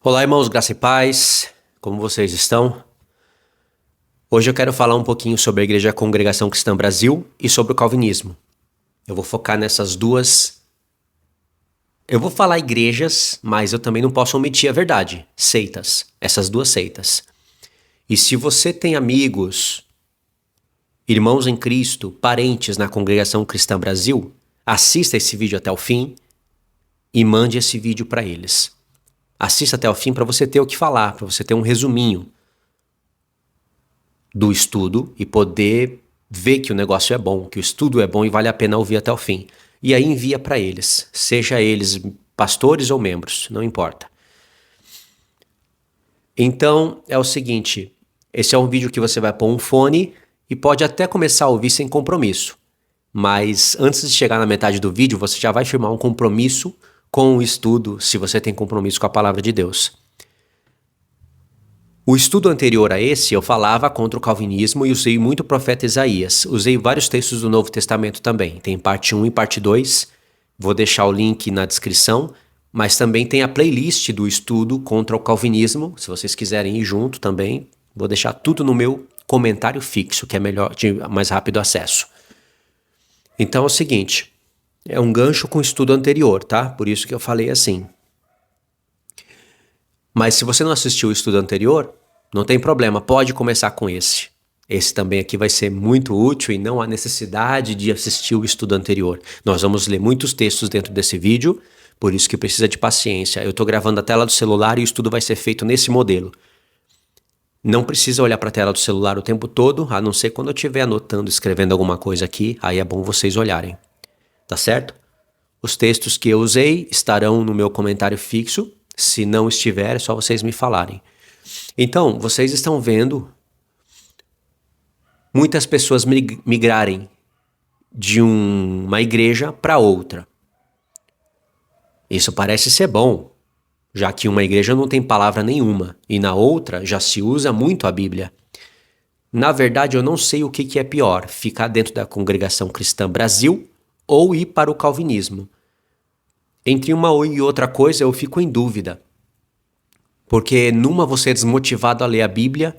Olá, irmãos, graça e paz, como vocês estão? Hoje eu quero falar um pouquinho sobre a Igreja Congregação Cristã Brasil e sobre o calvinismo. Eu vou focar nessas duas. Eu vou falar igrejas, mas eu também não posso omitir a verdade. Seitas, essas duas seitas. E se você tem amigos, irmãos em Cristo, parentes na Congregação Cristã Brasil, assista esse vídeo até o fim e mande esse vídeo para eles. Assista até o fim para você ter o que falar, para você ter um resuminho do estudo e poder ver que o negócio é bom, que o estudo é bom e vale a pena ouvir até o fim. E aí envia para eles, seja eles pastores ou membros, não importa. Então é o seguinte, esse é um vídeo que você vai pôr um fone e pode até começar a ouvir sem compromisso. Mas antes de chegar na metade do vídeo, você já vai firmar um compromisso com o estudo, se você tem compromisso com a palavra de Deus. O estudo anterior a esse, eu falava contra o calvinismo e usei muito o profeta Isaías. Usei vários textos do Novo Testamento também. Tem parte 1 e parte 2. Vou deixar o link na descrição. Mas também tem a playlist do estudo contra o calvinismo. Se vocês quiserem ir junto também, vou deixar tudo no meu comentário fixo, que é melhor, de mais rápido acesso. Então é o seguinte, é um gancho com o estudo anterior, tá? Por isso que eu falei assim. Mas se você não assistiu o estudo anterior, não tem problema, pode começar com esse. Esse também aqui vai ser muito útil e não há necessidade de assistir o estudo anterior. Nós vamos ler muitos textos dentro desse vídeo, por isso que precisa de paciência. Eu estou gravando a tela do celular e o estudo vai ser feito nesse modelo. Não precisa olhar para a tela do celular o tempo todo, a não ser quando eu estiver anotando, escrevendo alguma coisa aqui, aí é bom vocês olharem. Tá certo? Os textos que eu usei estarão no meu comentário fixo. Se não estiver, é só vocês me falarem. Então, vocês estão vendo muitas pessoas migrarem de uma igreja para outra. Isso parece ser bom, já que uma igreja não tem palavra nenhuma e na outra já se usa muito a Bíblia. Na verdade, eu não sei o que é pior, ficar dentro da Congregação Cristã Brasil ou ir para o calvinismo. Entre uma e outra coisa eu fico em dúvida. Porque numa você é desmotivado a ler a Bíblia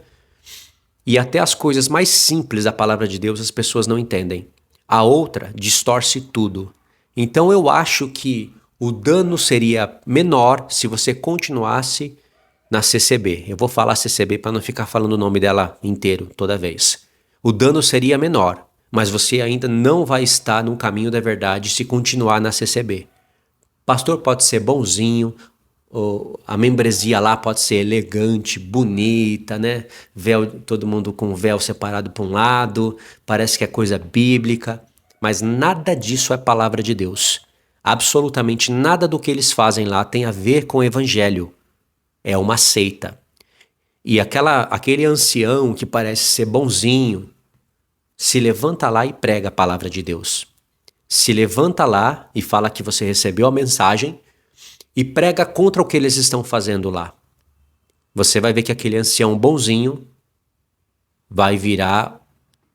e até as coisas mais simples da palavra de Deus as pessoas não entendem. A outra distorce tudo. Então eu acho que o dano seria menor se você continuasse na CCB. Eu vou falar CCB para não ficar falando o nome dela inteiro toda vez. O dano seria menor, mas você ainda não vai estar no caminho da verdade se continuar na CCB. Pastor pode ser bonzinho, a membresia lá pode ser elegante, bonita, né? Véu, todo mundo com o véu separado para um lado, parece que é coisa bíblica, mas nada disso é palavra de Deus. Absolutamente nada do que eles fazem lá tem a ver com o evangelho. É uma seita. E aquele ancião que parece ser bonzinho, se levanta lá e prega a palavra de Deus. Se levanta lá e fala que você recebeu a mensagem e prega contra o que eles estão fazendo lá. Você vai ver que aquele ancião bonzinho vai virar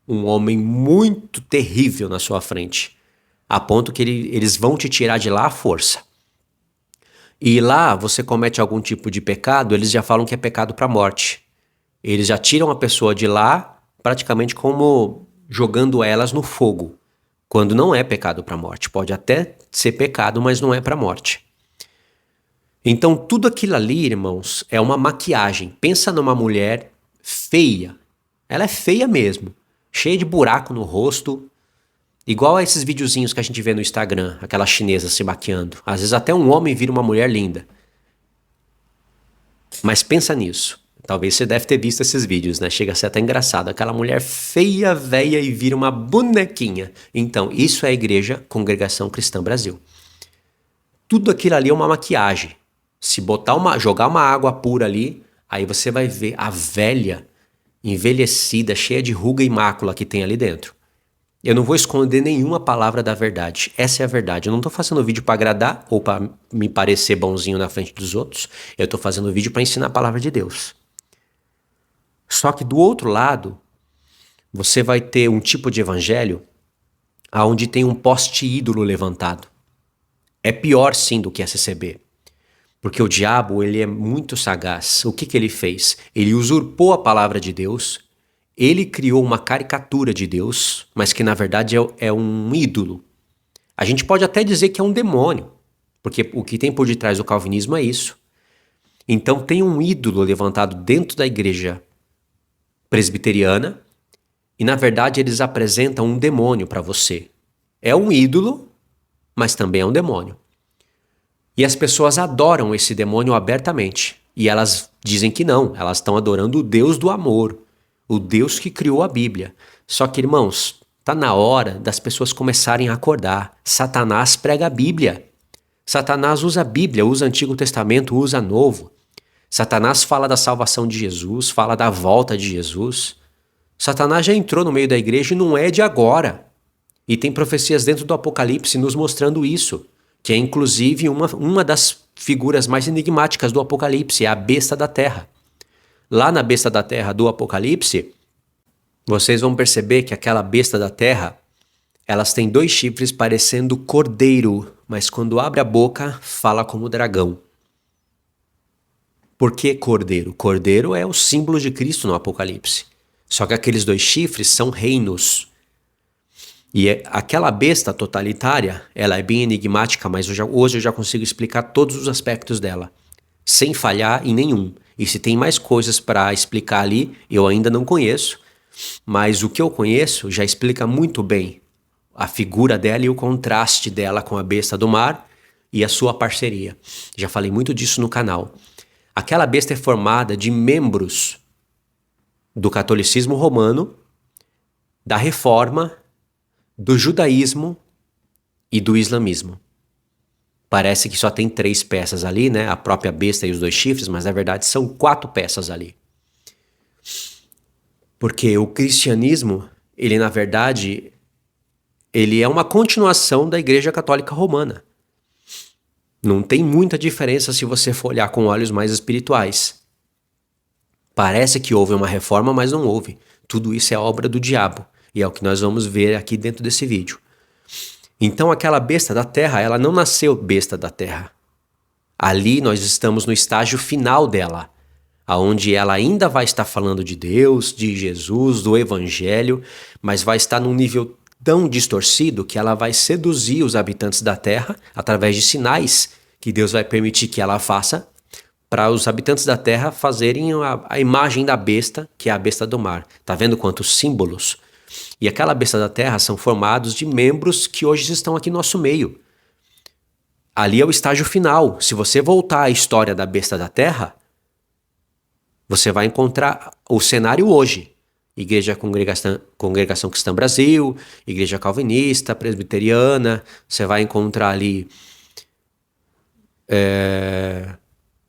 um homem muito terrível na sua frente, a ponto que eles vão te tirar de lá à força. E lá você comete algum tipo de pecado, eles já falam que é pecado para a morte. Eles já tiram a pessoa de lá praticamente como jogando elas no fogo, quando não é pecado para a morte. Pode até ser pecado, mas não é para a morte. Então tudo aquilo ali, irmãos, é uma maquiagem. Pensa numa mulher feia. Ela é feia mesmo, cheia de buraco no rosto, igual a esses videozinhos que a gente vê no Instagram, aquela chinesa se maquiando. Às vezes até um homem vira uma mulher linda. Mas pensa nisso. Talvez você deve ter visto esses vídeos, né? Chega a ser até engraçado. Aquela mulher feia, velha e vira uma bonequinha. Então, isso é a Igreja Congregação Cristã Brasil. Tudo aquilo ali é uma maquiagem. Se jogar uma água pura ali, aí você vai ver a velha, envelhecida, cheia de ruga e mácula que tem ali dentro. Eu não vou esconder nenhuma palavra da verdade. Essa é a verdade. Eu não estou fazendo vídeo para agradar ou para me parecer bonzinho na frente dos outros. Eu estou fazendo vídeo para ensinar a palavra de Deus. Só que do outro lado, você vai ter um tipo de evangelho onde tem um poste ídolo levantado. É pior sim do que a CCB. Porque o diabo, ele é muito sagaz. O que ele fez? Ele usurpou a palavra de Deus, ele criou uma caricatura de Deus, mas que na verdade é um ídolo. A gente pode até dizer que é um demônio, porque o que tem por detrás do calvinismo é isso. Então tem um ídolo levantado dentro da igreja presbiteriana e na verdade eles apresentam um demônio para você. É um ídolo, mas também é um demônio. E as pessoas adoram esse demônio abertamente. E elas dizem que não, elas estão adorando o Deus do amor, o Deus que criou a Bíblia. Só que, irmãos, está na hora das pessoas começarem a acordar. Satanás prega a Bíblia. Satanás usa a Bíblia, usa o Antigo Testamento, usa Novo. Satanás fala da salvação de Jesus, fala da volta de Jesus. Satanás já entrou no meio da igreja e não é de agora. E tem profecias dentro do Apocalipse nos mostrando isso, que é inclusive uma das figuras mais enigmáticas do Apocalipse, é a besta da terra. Lá na besta da terra do Apocalipse, vocês vão perceber que aquela besta da terra, elas têm 2 chifres parecendo cordeiro, mas quando abre a boca, fala como dragão. Por que cordeiro? Cordeiro é o símbolo de Cristo no Apocalipse. Só que aqueles 2 chifres são reinos. E aquela besta totalitária, ela é bem enigmática, mas hoje eu já consigo explicar todos os aspectos dela, sem falhar em nenhum. E se tem mais coisas para explicar ali, eu ainda não conheço, mas o que eu conheço já explica muito bem a figura dela e o contraste dela com a besta do mar e a sua parceria. Já falei muito disso no canal. Aquela besta é formada de membros do catolicismo romano, da reforma, do judaísmo e do islamismo. Parece que só tem 3 peças ali, né? A própria besta e os 2 chifres, mas na verdade são 4 peças ali. Porque o cristianismo, ele na verdade, ele é uma continuação da Igreja Católica Romana. Não tem muita diferença se você for olhar com olhos mais espirituais. Parece que houve uma reforma, mas não houve. Tudo isso é obra do diabo. E é o que nós vamos ver aqui dentro desse vídeo. Então aquela besta da terra, ela não nasceu besta da terra. Ali nós estamos no estágio final dela, aonde ela ainda vai estar falando de Deus, de Jesus, do Evangelho, mas vai estar num nível tão distorcido que ela vai seduzir os habitantes da terra através de sinais que Deus vai permitir que ela faça para os habitantes da terra fazerem a imagem da besta, que é a besta do mar. Tá vendo quantos símbolos? E aquela besta da terra são formados de membros que hoje estão aqui no nosso meio. Ali é o estágio final. Se você voltar à história da besta da terra, você vai encontrar o cenário hoje. Igreja Congregação Cristã Brasil, Igreja Calvinista, Presbiteriana, você vai encontrar ali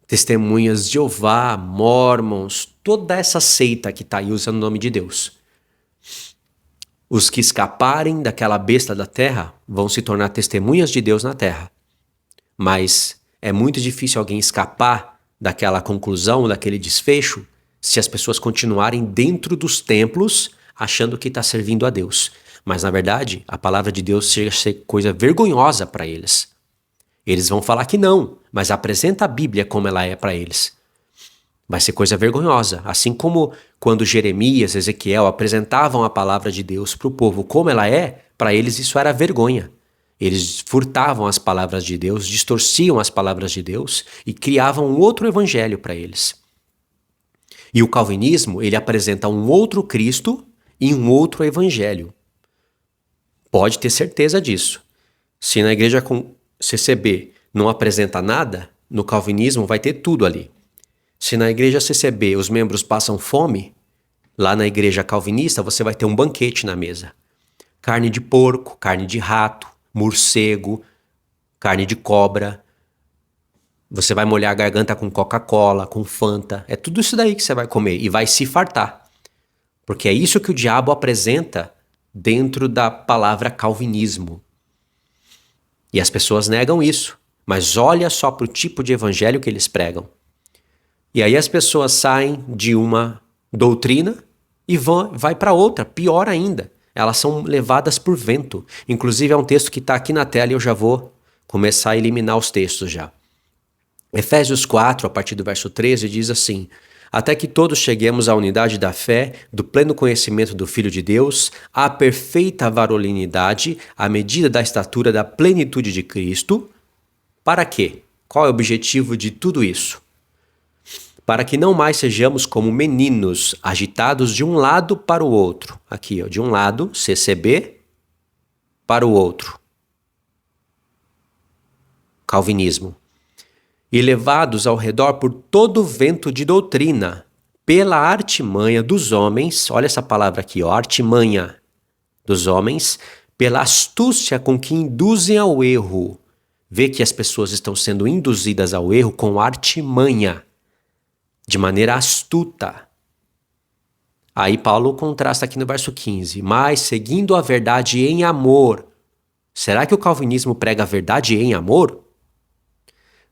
Testemunhas de Jeová, Mormons, toda essa seita que está aí usando o nome de Deus. Os que escaparem daquela besta da terra vão se tornar testemunhas de Deus na terra. Mas é muito difícil alguém escapar daquela conclusão, daquele desfecho, se as pessoas continuarem dentro dos templos achando que está servindo a Deus. Mas na verdade, a palavra de Deus chega a ser coisa vergonhosa para eles. Eles vão falar que não, mas apresenta a Bíblia como ela é para eles. Vai ser coisa vergonhosa, assim como quando Jeremias, Ezequiel apresentavam a palavra de Deus para o povo como ela é, para eles isso era vergonha. Eles furtavam as palavras de Deus, distorciam as palavras de Deus e criavam um outro evangelho para eles. E o calvinismo, ele apresenta um outro Cristo e um outro evangelho. Pode ter certeza disso. Se na igreja com CCB não apresenta nada, no calvinismo vai ter tudo ali. Se na igreja CCB os membros passam fome, lá na igreja calvinista você vai ter um banquete na mesa. Carne de porco, carne de rato, morcego, carne de cobra. Você vai molhar a garganta com Coca-Cola, com Fanta. É tudo isso daí que você vai comer e vai se fartar. Porque é isso que o diabo apresenta dentro da palavra calvinismo. E as pessoas negam isso. Mas olha só para o tipo de evangelho que eles pregam. E aí as pessoas saem de uma doutrina e vai para outra, pior ainda. Elas são levadas por vento. Inclusive é um texto que está aqui na tela e eu já vou começar a eliminar os textos já. Efésios 4, a partir do verso 13, diz assim: até que todos cheguemos à unidade da fé, do pleno conhecimento do Filho de Deus, à perfeita varolinidade, à medida da estatura da plenitude de Cristo. Para quê? Qual é o objetivo de tudo isso? Para que não mais sejamos como meninos, agitados de um lado para o outro. Aqui, ó, de um lado, CCB, para o outro, calvinismo. E levados ao redor por todo vento de doutrina, pela artimanha dos homens, olha essa palavra aqui, ó, artimanha dos homens, pela astúcia com que induzem ao erro. Vê que as pessoas estão sendo induzidas ao erro com artimanha, de maneira astuta. Aí Paulo contrasta aqui no verso 15, mas seguindo a verdade em amor. Será que o calvinismo prega a verdade em amor?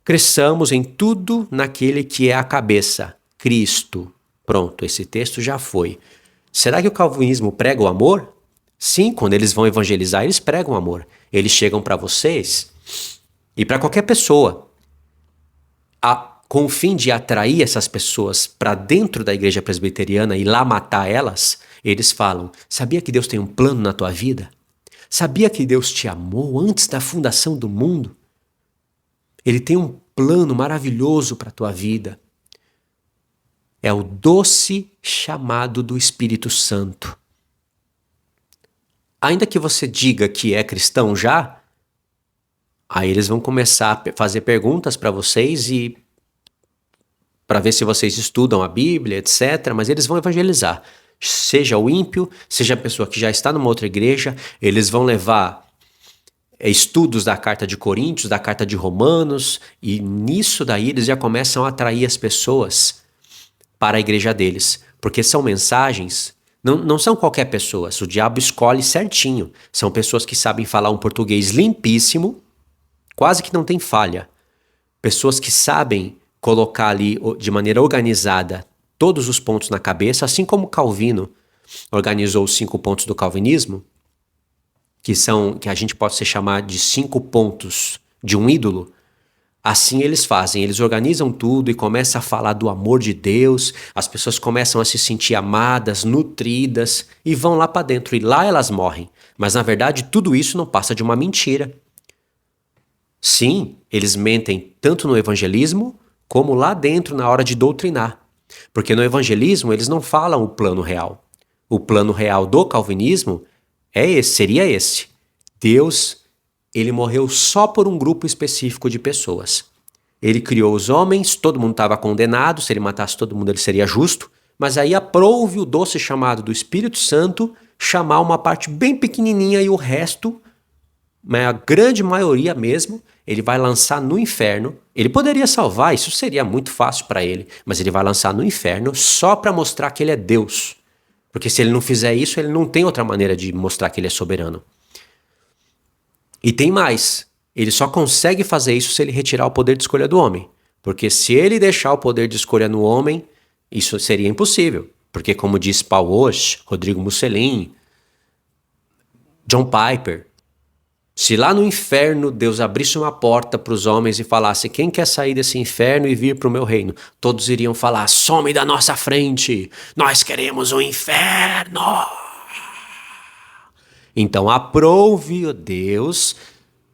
Cresçamos em tudo naquele que é a cabeça, Cristo. Pronto, esse texto já foi. Será que o calvinismo prega o amor? Sim, quando eles vão evangelizar, eles pregam o amor. Eles chegam para vocês e para qualquer pessoa, com o fim de atrair essas pessoas para dentro da igreja presbiteriana e lá matar elas, eles falam: sabia que Deus tem um plano na tua vida? Sabia que Deus te amou antes da fundação do mundo? Ele tem um plano maravilhoso para a tua vida. É o doce chamado do Espírito Santo. Ainda que você diga que é cristão já, aí eles vão começar a fazer perguntas para vocês e para ver se vocês estudam a Bíblia, etc. Mas eles vão evangelizar. Seja o ímpio, seja a pessoa que já está numa outra igreja, eles vão levar estudos da carta de Coríntios, da carta de Romanos, e nisso daí eles já começam a atrair as pessoas para a igreja deles, porque são mensagens, não são qualquer pessoa, o diabo escolhe certinho, são pessoas que sabem falar um português limpíssimo, quase que não tem falha, pessoas que sabem colocar ali de maneira organizada todos os pontos na cabeça, assim como Calvino organizou os 5 pontos do calvinismo, que a gente pode se chamar de 5 pontos de um ídolo. Assim eles fazem, eles organizam tudo e começam a falar do amor de Deus, as pessoas começam a se sentir amadas, nutridas e vão lá para dentro e lá elas morrem. Mas na verdade tudo isso não passa de uma mentira. Sim, eles mentem tanto no evangelismo como lá dentro na hora de doutrinar. Porque no evangelismo eles não falam o plano real. O plano real do calvinismo seria esse. Deus, ele morreu só por um grupo específico de pessoas. Ele criou os homens, todo mundo estava condenado, se ele matasse todo mundo ele seria justo, mas aí aprouve o doce chamado do Espírito Santo chamar uma parte bem pequenininha e o resto, a grande maioria mesmo, ele vai lançar no inferno. Ele poderia salvar, isso seria muito fácil para ele, mas ele vai lançar no inferno só para mostrar que ele é Deus. Porque se ele não fizer isso, ele não tem outra maneira de mostrar que ele é soberano. E tem mais. Ele só consegue fazer isso se ele retirar o poder de escolha do homem. Porque se ele deixar o poder de escolha no homem, isso seria impossível. Porque como diz Paul Walsh, Rodrigo Mussolini, John Piper, se lá no inferno Deus abrisse uma porta para os homens e falasse: quem quer sair desse inferno e vir para o meu reino? Todos iriam falar: some da nossa frente, nós queremos o inferno. Então aprove, ó Deus,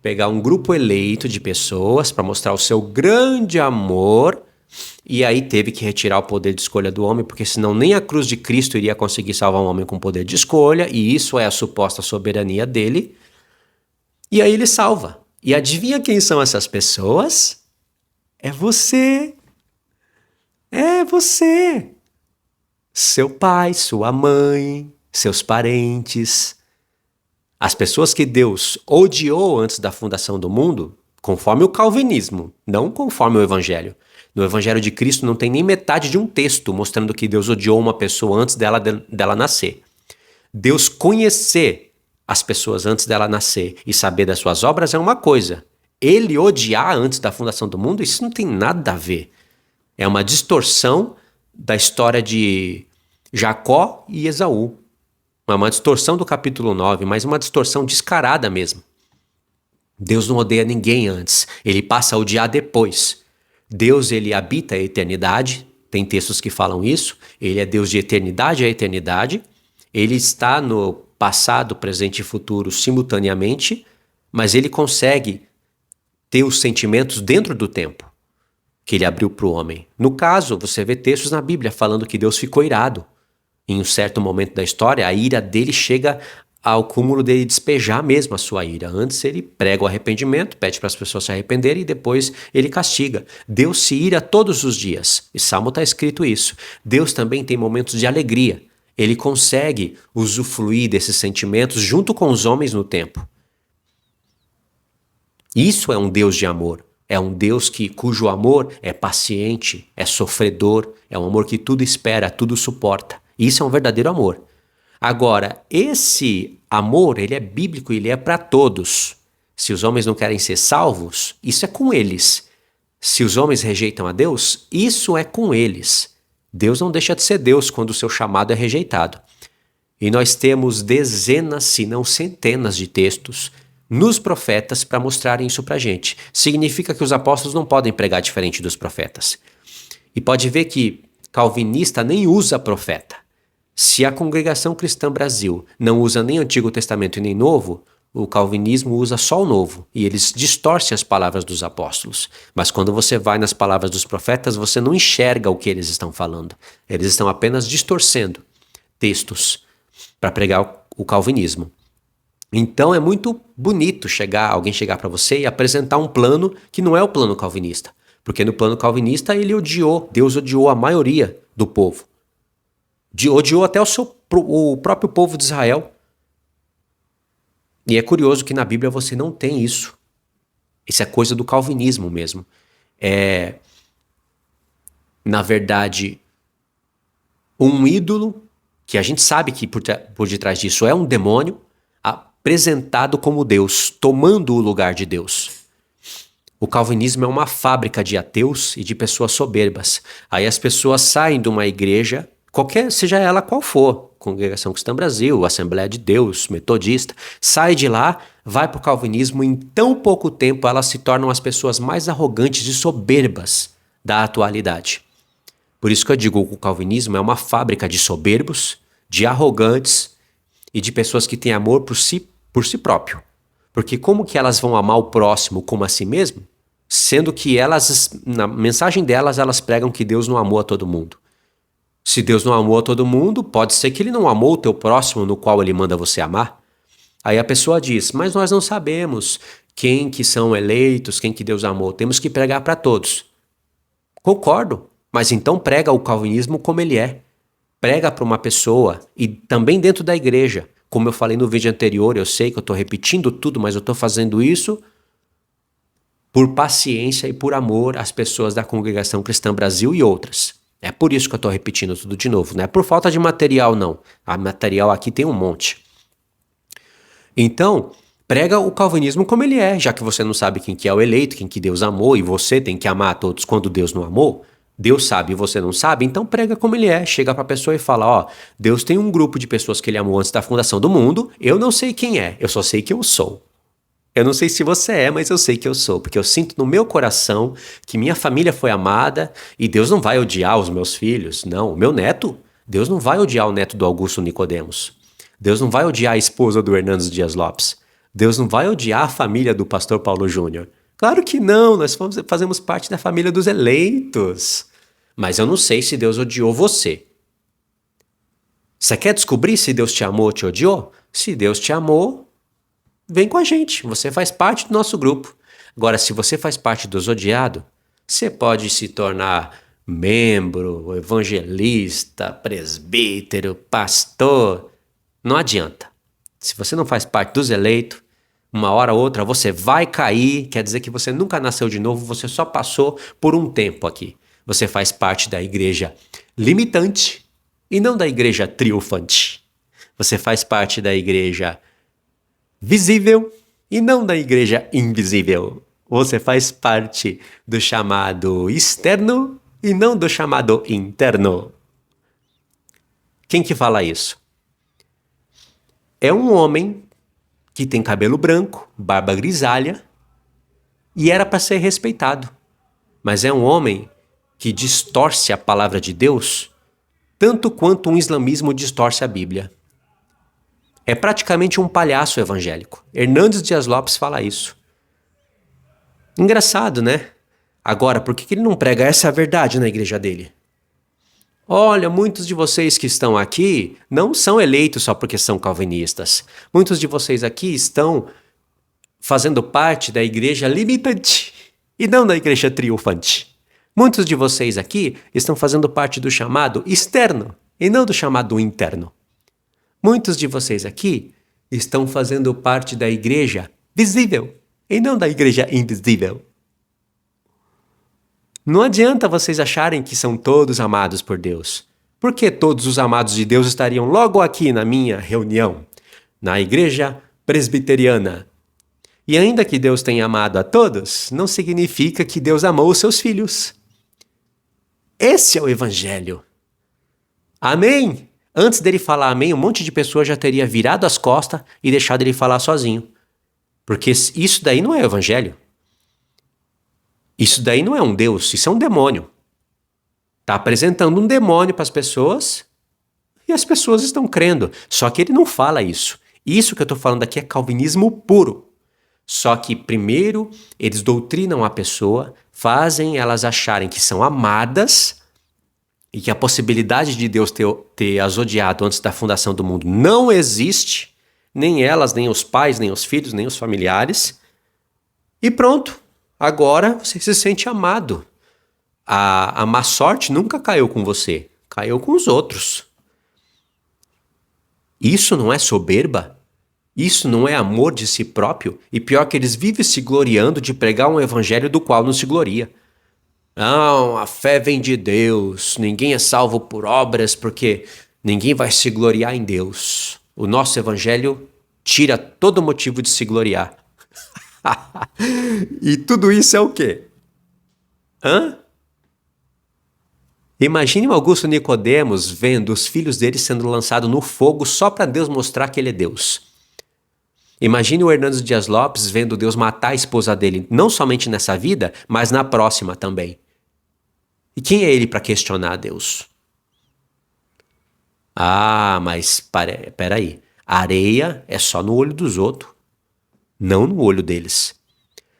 pegar um grupo eleito de pessoas para mostrar o seu grande amor, e aí teve que retirar o poder de escolha do homem, porque senão nem a cruz de Cristo iria conseguir salvar um homem com poder de escolha, e isso é a suposta soberania dele. E aí ele salva. E adivinha quem são essas pessoas? É você. É você. Seu pai, sua mãe, seus parentes. As pessoas que Deus odiou antes da fundação do mundo, conforme o calvinismo, não conforme o evangelho. No evangelho de Cristo não tem nem metade de um texto mostrando que Deus odiou uma pessoa antes dela nascer. Deus conhecer as pessoas antes dela nascer e saber das suas obras é uma coisa. Ele odiar antes da fundação do mundo, isso não tem nada a ver. É uma distorção da história de Jacó e Esaú. É uma distorção do capítulo 9, mas uma distorção descarada mesmo. Deus não odeia ninguém antes, ele passa a odiar depois. Deus, ele habita a eternidade, tem textos que falam isso, ele é Deus de eternidade a eternidade, ele está no passado, presente e futuro simultaneamente, mas ele consegue ter os sentimentos dentro do tempo que ele abriu para o homem. No caso, você vê textos na Bíblia falando que Deus ficou irado. Em um certo momento da história, a ira dele chega ao cúmulo dele despejar mesmo a sua ira. Antes ele prega o arrependimento, pede para as pessoas se arrependerem e depois ele castiga. Deus se ira todos os dias. E Salmo está escrito isso. Deus também tem momentos de alegria. Ele consegue usufruir desses sentimentos junto com os homens no tempo. Isso é um Deus de amor. É um Deus cujo amor é paciente, é sofredor, é um amor que tudo espera, tudo suporta. Isso é um verdadeiro amor. Agora, esse amor, ele é bíblico, ele é para todos. Se os homens não querem ser salvos, isso é com eles. Se os homens rejeitam a Deus, isso é com eles. Deus não deixa de ser Deus quando o seu chamado é rejeitado. E nós temos dezenas, se não centenas de textos nos profetas para mostrarem isso para a gente. Significa que os apóstolos não podem pregar diferente dos profetas. E pode ver que calvinista nem usa profeta. Se a Congregação Cristã Brasil não usa nem Antigo Testamento e nem Novo, o calvinismo usa só o Novo, e eles distorcem as palavras dos apóstolos. Mas quando você vai nas palavras dos profetas, você não enxerga o que eles estão falando. Eles estão apenas distorcendo textos para pregar o calvinismo. Então é muito bonito alguém chegar para você e apresentar um plano que não é o plano calvinista. Porque no plano calvinista Deus odiou a maioria do povo. Odiou até o próprio povo de Israel. E é curioso que na Bíblia você não tem isso. Isso é coisa do calvinismo mesmo. Na verdade, um ídolo, que a gente sabe que por detrás disso é um demônio, apresentado como Deus, tomando o lugar de Deus. O calvinismo é uma fábrica de ateus e de pessoas soberbas. Aí as pessoas saem de uma igreja, seja ela qual for, Congregação Cristã Brasil, Assembleia de Deus, Metodista, sai de lá, vai para o calvinismo e em tão pouco tempo elas se tornam as pessoas mais arrogantes e soberbas da atualidade. Por isso que eu digo que o calvinismo é uma fábrica de soberbos, de arrogantes e de pessoas que têm amor por si próprio. Porque como que elas vão amar o próximo como a si mesmo? Sendo que na mensagem delas, elas pregam que Deus não amou a todo mundo. Se Deus não amou a todo mundo, pode ser que ele não amou o teu próximo no qual ele manda você amar. Aí a pessoa diz, mas nós não sabemos quem que são eleitos, quem que Deus amou. Temos que pregar para todos. Concordo, mas então prega o calvinismo como ele é. Prega para uma pessoa e também dentro da igreja. Como eu falei no vídeo anterior, eu sei que eu estou repetindo tudo, mas eu estou fazendo isso por paciência e por amor às pessoas da Congregação Cristã Brasil e outras. É por isso que eu estou repetindo tudo de novo. Não é por falta de material, não. A material aqui tem um monte. Então, prega o calvinismo como ele é, já que você não sabe quem que é o eleito, quem que Deus amou, e você tem que amar a todos quando Deus não amou. Deus sabe e você não sabe, então prega como ele é. Chega para a pessoa e fala, ó, Deus tem um grupo de pessoas que ele amou antes da fundação do mundo, eu não sei quem é, eu só sei que eu sou. Eu não sei se você é, mas eu sei que eu sou, porque eu sinto no meu coração que minha família foi amada e Deus não vai odiar os meus filhos, não. O meu neto, Deus não vai odiar o neto do Augusto Nicodemos. Deus não vai odiar a esposa do Hernandes Dias Lopes. Deus não vai odiar a família do pastor Paulo Júnior. Claro que não, nós fazemos parte da família dos eleitos. Mas eu não sei se Deus odiou você. Você quer descobrir se Deus te amou ou te odiou? Se Deus te amou, vem com a gente, você faz parte do nosso grupo. Agora, se você faz parte dos odiados, você pode se tornar membro, evangelista, presbítero, pastor. Não adianta. Se você não faz parte dos eleitos, uma hora ou outra você vai cair, quer dizer que você nunca nasceu de novo, você só passou por um tempo aqui. Você faz parte da igreja limitante e não da igreja triunfante. Você faz parte da igreja visível e não da igreja invisível. Você faz parte do chamado externo e não do chamado interno. Quem que fala isso? É um homem que tem cabelo branco, barba grisalha e era para ser respeitado. mas é um homem que distorce a palavra de Deus tanto quanto um islamismo distorce a Bíblia. É praticamente um palhaço evangélico. Hernandes Dias Lopes fala isso. Engraçado, né? Agora, por que ele não prega essa verdade na igreja dele? Olha, muitos de vocês que estão aqui não são eleitos só porque são calvinistas. Muitos de vocês aqui estão fazendo parte da igreja limitante e não da igreja triunfante. Muitos de vocês aqui estão fazendo parte do chamado externo e não do chamado interno. Muitos de vocês aqui estão fazendo parte da igreja visível e não da igreja invisível. Não adianta vocês acharem que são todos amados por Deus. Por que todos os amados de Deus estariam logo aqui na minha reunião, na igreja presbiteriana? E ainda que Deus tenha amado a todos, não significa que Deus amou os seus filhos. Esse é o evangelho. Amém? Antes dele falar amém, um monte de pessoas já teria virado as costas e deixado ele falar sozinho. Porque isso daí não é evangelho. Isso daí não é um Deus, isso é um demônio. Está apresentando um demônio para as pessoas e as pessoas estão crendo. Só que ele não fala isso. Isso que eu estou falando aqui é calvinismo puro. Só que primeiro eles doutrinam a pessoa, fazem elas acharem que são amadas e que a possibilidade de Deus ter as odiado antes da fundação do mundo não existe, nem elas, nem os pais, nem os filhos, nem os familiares. E pronto, agora você se sente amado. A má sorte nunca caiu com você, caiu com os outros. Isso não é soberba? Isso não é amor de si próprio? E pior que eles vivem se gloriando de pregar um evangelho do qual não se gloria. Não, a fé vem de Deus, ninguém é salvo por obras porque ninguém vai se gloriar em Deus. O nosso evangelho tira todo motivo de se gloriar. E tudo isso é o quê? Imagine o Augusto Nicodemos vendo os filhos dele sendo lançados no fogo só para Deus mostrar que ele é Deus. Imagine o Hernandes Dias Lopes vendo Deus matar a esposa dele, não somente nessa vida, mas na próxima também. E quem é ele para questionar a Deus? Ah, mas peraí. Areia é só no olho dos outros, não no olho deles.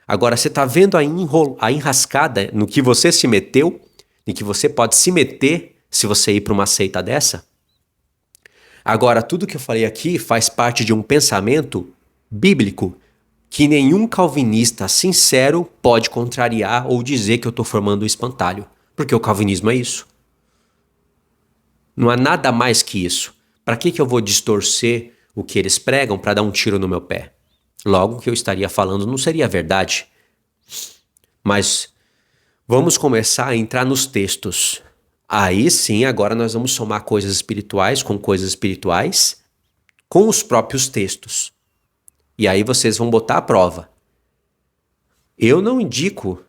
Agora, você está vendo a enrascada no que você se meteu, em que você pode se meter se você ir para uma seita dessa? Agora, tudo que eu falei aqui faz parte de um pensamento bíblico que nenhum calvinista sincero pode contrariar ou dizer que eu estou formando um espantalho, porque o calvinismo é isso. Não há nada mais que isso. Para que eu vou distorcer o que eles pregam para dar um tiro no meu pé? Logo, o que eu estaria falando não seria verdade. Mas vamos começar a entrar nos textos. Aí sim, agora nós vamos somar coisas espirituais com os próprios textos. E aí vocês vão botar à prova. Eu não indico,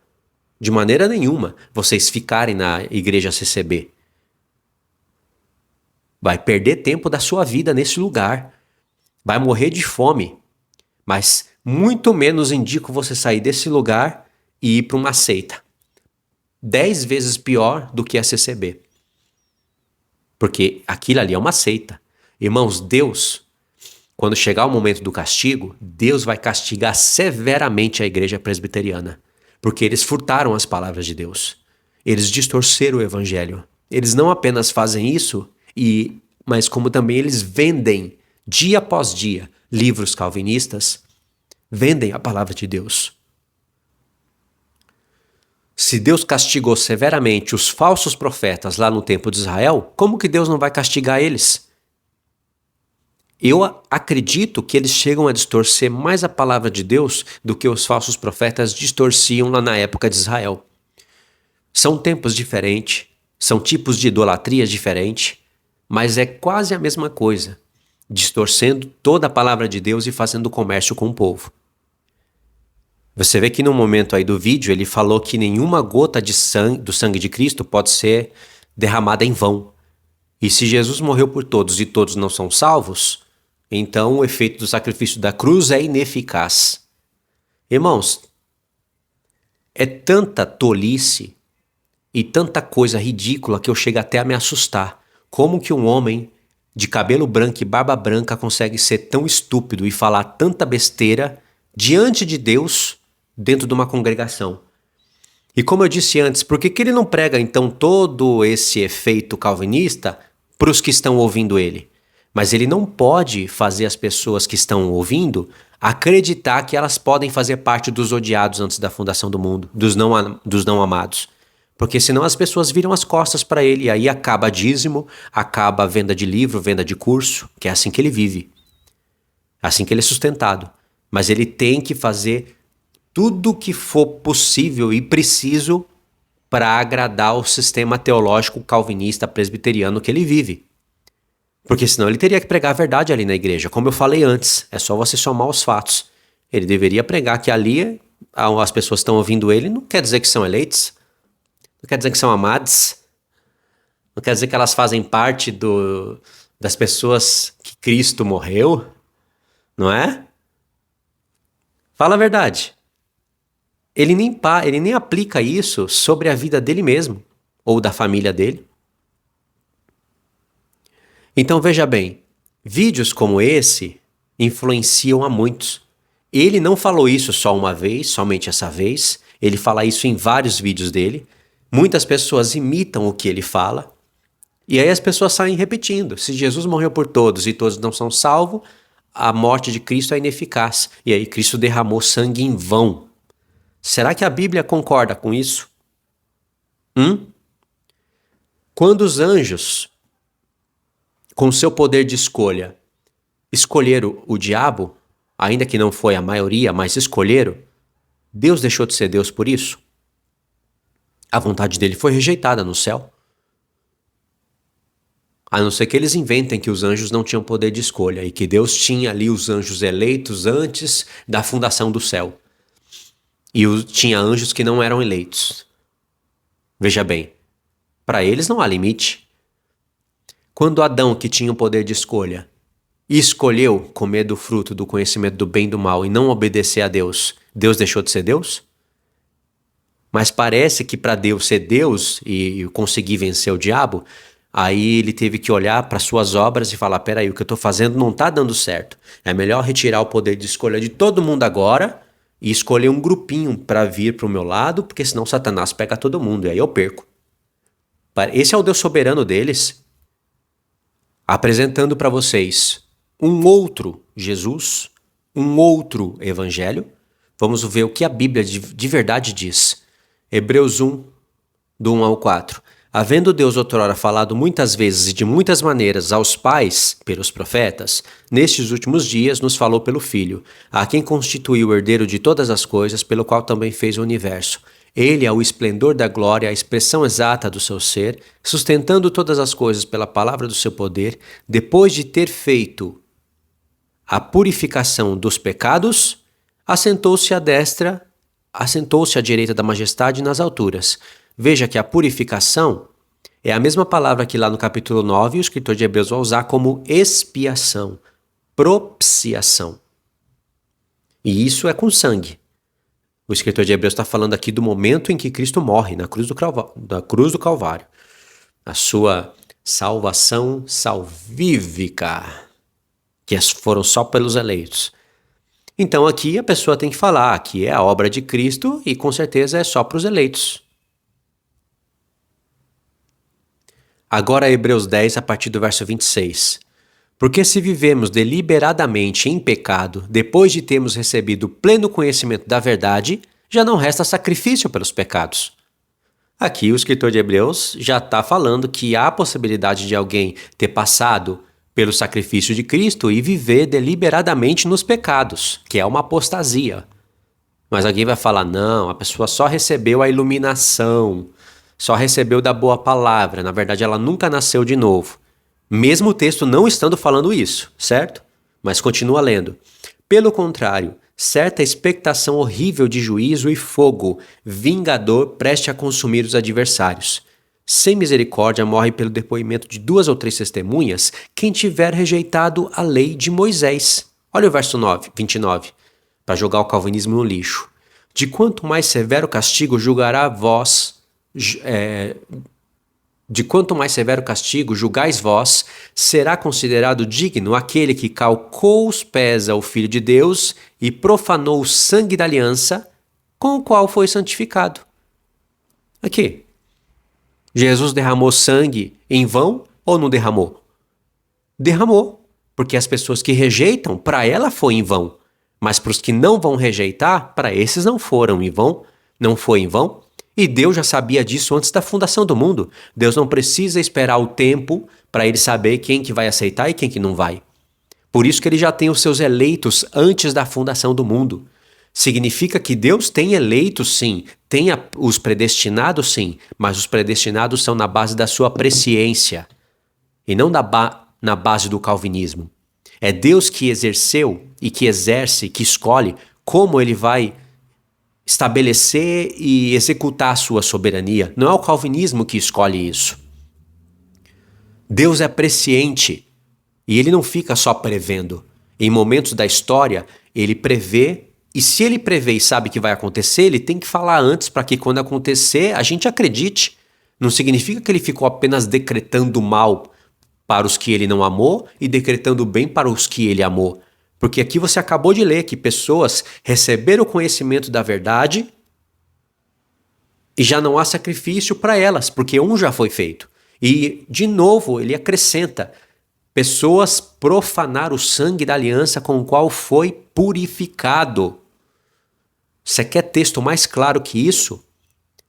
de maneira nenhuma, vocês ficarem na igreja CCB. Vai perder tempo da sua vida nesse lugar. Vai morrer de fome. Mas muito menos indico você sair desse lugar e ir para uma seita. 10 vezes pior do que a CCB. Porque aquilo ali é uma seita. Irmãos, Deus, quando chegar o momento do castigo, Deus vai castigar severamente a igreja presbiteriana. Porque eles furtaram as palavras de Deus. Eles distorceram o evangelho. Eles não apenas fazem isso, mas como também eles vendem, dia após dia, livros calvinistas, vendem a palavra de Deus. Se Deus castigou severamente os falsos profetas lá no tempo de Israel, como que Deus não vai castigar eles? Eu acredito que eles chegam a distorcer mais a palavra de Deus do que os falsos profetas distorciam lá na época de Israel. São tempos diferentes, são tipos de idolatria diferentes, mas é quase a mesma coisa, distorcendo toda a palavra de Deus e fazendo comércio com o povo. Você vê que no momento aí do vídeo ele falou que nenhuma gota de sangue, do sangue de Cristo pode ser derramada em vão. E se Jesus morreu por todos e todos não são salvos, então o efeito do sacrifício da cruz é ineficaz. Irmãos, É tanta tolice e tanta coisa ridícula que eu chego até a me assustar. Como que um homem de cabelo branco e barba branca consegue ser tão estúpido e falar tanta besteira diante de Deus dentro de uma congregação? E como eu disse antes, por que ele não prega então todo esse efeito calvinista para os que estão ouvindo ele? Mas ele não pode fazer as pessoas que estão ouvindo acreditar que elas podem fazer parte dos odiados antes da fundação do mundo, dos não amados. Porque senão as pessoas viram as costas para ele e aí acaba dízimo, acaba a venda de livro, venda de curso, que é assim que ele vive. Assim que ele é sustentado. Mas ele tem que fazer tudo o que for possível e preciso para agradar o sistema teológico calvinista presbiteriano que ele vive. Porque senão ele teria que pregar a verdade ali na igreja. Como eu falei antes, é só você somar os fatos. Ele deveria pregar que ali as pessoas estão ouvindo ele, não quer dizer que são eleitos, não quer dizer que são amados, não quer dizer que elas fazem parte das pessoas que Cristo morreu, não é? Fala a verdade. Ele nem aplica isso sobre a vida dele mesmo, ou da família dele. Então veja bem, vídeos como esse influenciam a muitos. Ele não falou isso só uma vez, somente essa vez, ele fala isso em vários vídeos dele. Muitas pessoas imitam o que ele fala, e aí as pessoas saem repetindo. Se Jesus morreu por todos e todos não são salvos, a morte de Cristo é ineficaz. E aí Cristo derramou sangue em vão. Será que a Bíblia concorda com isso? Quando os anjos, com seu poder de escolha, escolheram o diabo, ainda que não foi a maioria, mas escolheram, Deus deixou de ser Deus por isso? A vontade dele foi rejeitada no céu. A não ser que eles inventem que os anjos não tinham poder de escolha e que Deus tinha ali os anjos eleitos antes da fundação do céu. E tinha anjos que não eram eleitos. Veja bem, para eles não há limite. Quando Adão, que tinha o poder de escolha, escolheu comer do fruto do conhecimento do bem e do mal e não obedecer a Deus, Deus deixou de ser Deus? Mas parece que para Deus ser Deus e conseguir vencer o diabo, aí ele teve que olhar para suas obras e falar, peraí, o que eu estou fazendo não está dando certo. É melhor retirar o poder de escolha de todo mundo agora e escolher um grupinho para vir para o meu lado, porque senão Satanás pega todo mundo e aí eu perco. Esse é o Deus soberano deles, apresentando para vocês um outro Jesus, um outro evangelho. Vamos ver o que a Bíblia de verdade diz. Hebreus 1, do 1 ao 4. Havendo Deus outrora falado muitas vezes e de muitas maneiras aos pais, pelos profetas, nestes últimos dias nos falou pelo Filho, a quem constituiu o herdeiro de todas as coisas, pelo qual também fez o universo. Ele é o esplendor da glória, a expressão exata do seu ser, sustentando todas as coisas pela palavra do seu poder, depois de ter feito a purificação dos pecados, assentou-se à direita da majestade nas alturas. Veja que a purificação é a mesma palavra que lá no capítulo 9 o escritor de Hebreus vai usar como expiação, propiciação. E isso é com sangue. O escritor de Hebreus está falando aqui do momento em que Cristo morre na cruz do Calvário. A sua salvação salvífica, que foram só pelos eleitos. Então aqui a pessoa tem que falar que é a obra de Cristo e com certeza é só para os eleitos. Agora Hebreus 10, a partir do verso 26. Porque se vivemos deliberadamente em pecado, depois de termos recebido pleno conhecimento da verdade, já não resta sacrifício pelos pecados. Aqui o escritor de Hebreus já está falando que há a possibilidade de alguém ter passado pelo sacrifício de Cristo e viver deliberadamente nos pecados, que é uma apostasia. Mas alguém vai falar, não, a pessoa só recebeu a iluminação, só recebeu da boa palavra, na verdade ela nunca nasceu de novo. Mesmo o texto não estando falando isso, certo? Mas continua lendo. Pelo contrário, certa expectação horrível de juízo e fogo, vingador, preste a consumir os adversários. Sem misericórdia morre pelo depoimento de 2 ou 3 testemunhas quem tiver rejeitado a lei de Moisés. Olha o verso 29, para jogar o calvinismo no lixo. De quanto mais severo castigo julgará vós, de quanto mais severo castigo julgais vós, será considerado digno aquele que calcou os pés ao Filho de Deus e profanou o sangue da aliança, com o qual foi santificado. Aqui, Jesus derramou sangue em vão ou não derramou? Derramou, porque as pessoas que rejeitam, para ela foi em vão. Mas para os que não vão rejeitar, para esses não foram em vão, não foi em vão. E Deus já sabia disso antes da fundação do mundo. Deus não precisa esperar o tempo para ele saber quem que vai aceitar e quem que não vai. Por isso que ele já tem os seus eleitos antes da fundação do mundo. Significa que Deus tem eleitos, sim, tem os predestinados, sim, mas os predestinados são na base da sua presciência e não na base do calvinismo. É Deus que exerceu e que exerce, que escolhe como ele vai estabelecer e executar a sua soberania. Não é o calvinismo que escolhe isso. Deus é presciente e ele não fica só prevendo. Em momentos da história, ele prevê, e se ele prevê e sabe que vai acontecer, ele tem que falar antes para que quando acontecer a gente acredite. Não significa que ele ficou apenas decretando mal para os que ele não amou e decretando bem para os que ele amou. Porque aqui você acabou de ler que pessoas receberam o conhecimento da verdade e já não há sacrifício para elas, porque um já foi feito. E, de novo, ele acrescenta: pessoas profanaram o sangue da aliança com o qual foi purificado. Você quer texto mais claro que isso?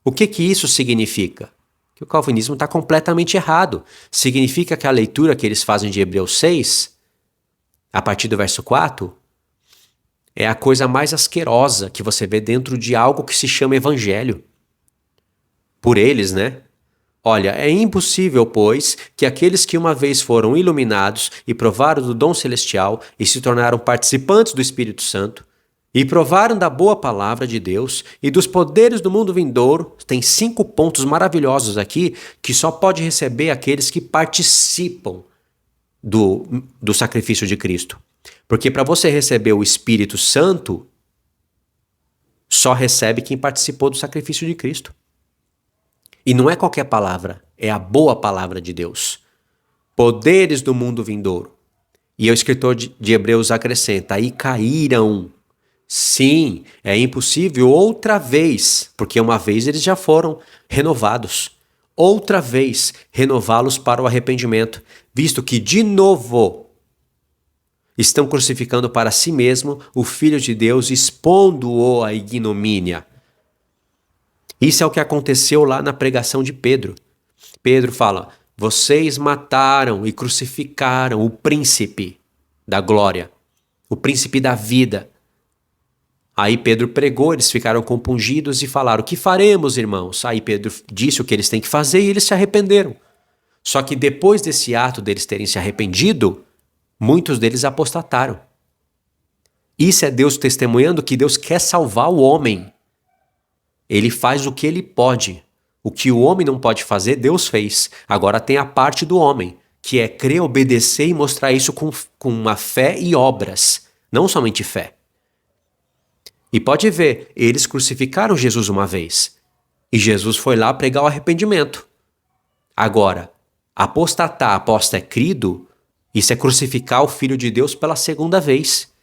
O que isso significa? Que o calvinismo está completamente errado. Significa que a leitura que eles fazem de Hebreus 6, a partir do verso 4, é a coisa mais asquerosa que você vê dentro de algo que se chama evangelho. Por eles, né? Olha, é impossível, pois, que aqueles que uma vez foram iluminados e provaram do dom celestial e se tornaram participantes do Espírito Santo, e provaram da boa palavra de Deus e dos poderes do mundo vindouro, tem 5 pontos maravilhosos aqui que só pode receber aqueles que participam do sacrifício de Cristo. Porque para você receber o Espírito Santo, só recebe quem participou do sacrifício de Cristo. E não é qualquer palavra, é a boa palavra de Deus. Poderes do mundo vindouro. E o escritor de Hebreus acrescenta: e caíram. Sim, é impossível outra vez, porque uma vez eles já foram renovados. Outra vez renová-los para o arrependimento, visto que de novo estão crucificando para si mesmo o Filho de Deus, expondo-o à ignomínia. Isso é o que aconteceu lá na pregação de Pedro. Pedro fala: vocês mataram e crucificaram o príncipe da glória, o príncipe da vida. Aí Pedro pregou, eles ficaram compungidos e falaram: o que faremos, irmãos? Aí Pedro disse o que eles têm que fazer e eles se arrependeram. Só que depois desse ato deles terem se arrependido, muitos deles apostataram. Isso é Deus testemunhando que Deus quer salvar o homem. Ele faz o que ele pode. O que o homem não pode fazer, Deus fez. Agora tem a parte do homem, que é crer, obedecer e mostrar isso com uma fé e obras, não somente fé. E pode ver, eles crucificaram Jesus uma vez. E Jesus foi lá pregar o arrependimento. Agora, apostatar após ter crido, isso é crucificar o Filho de Deus pela segunda vez.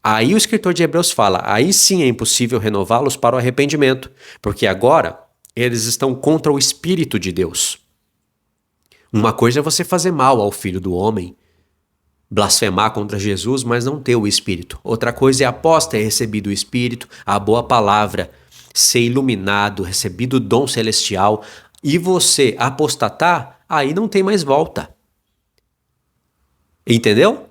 Aí o escritor de Hebreus fala: aí sim é impossível renová-los para o arrependimento, porque agora eles estão contra o Espírito de Deus. Uma coisa é você fazer mal ao Filho do Homem, blasfemar contra Jesus, mas não ter o Espírito. Outra coisa é, após ter recebido o Espírito, a boa palavra, ser iluminado, recebido o dom celestial, e você apostatar, aí não tem mais volta. Entendeu?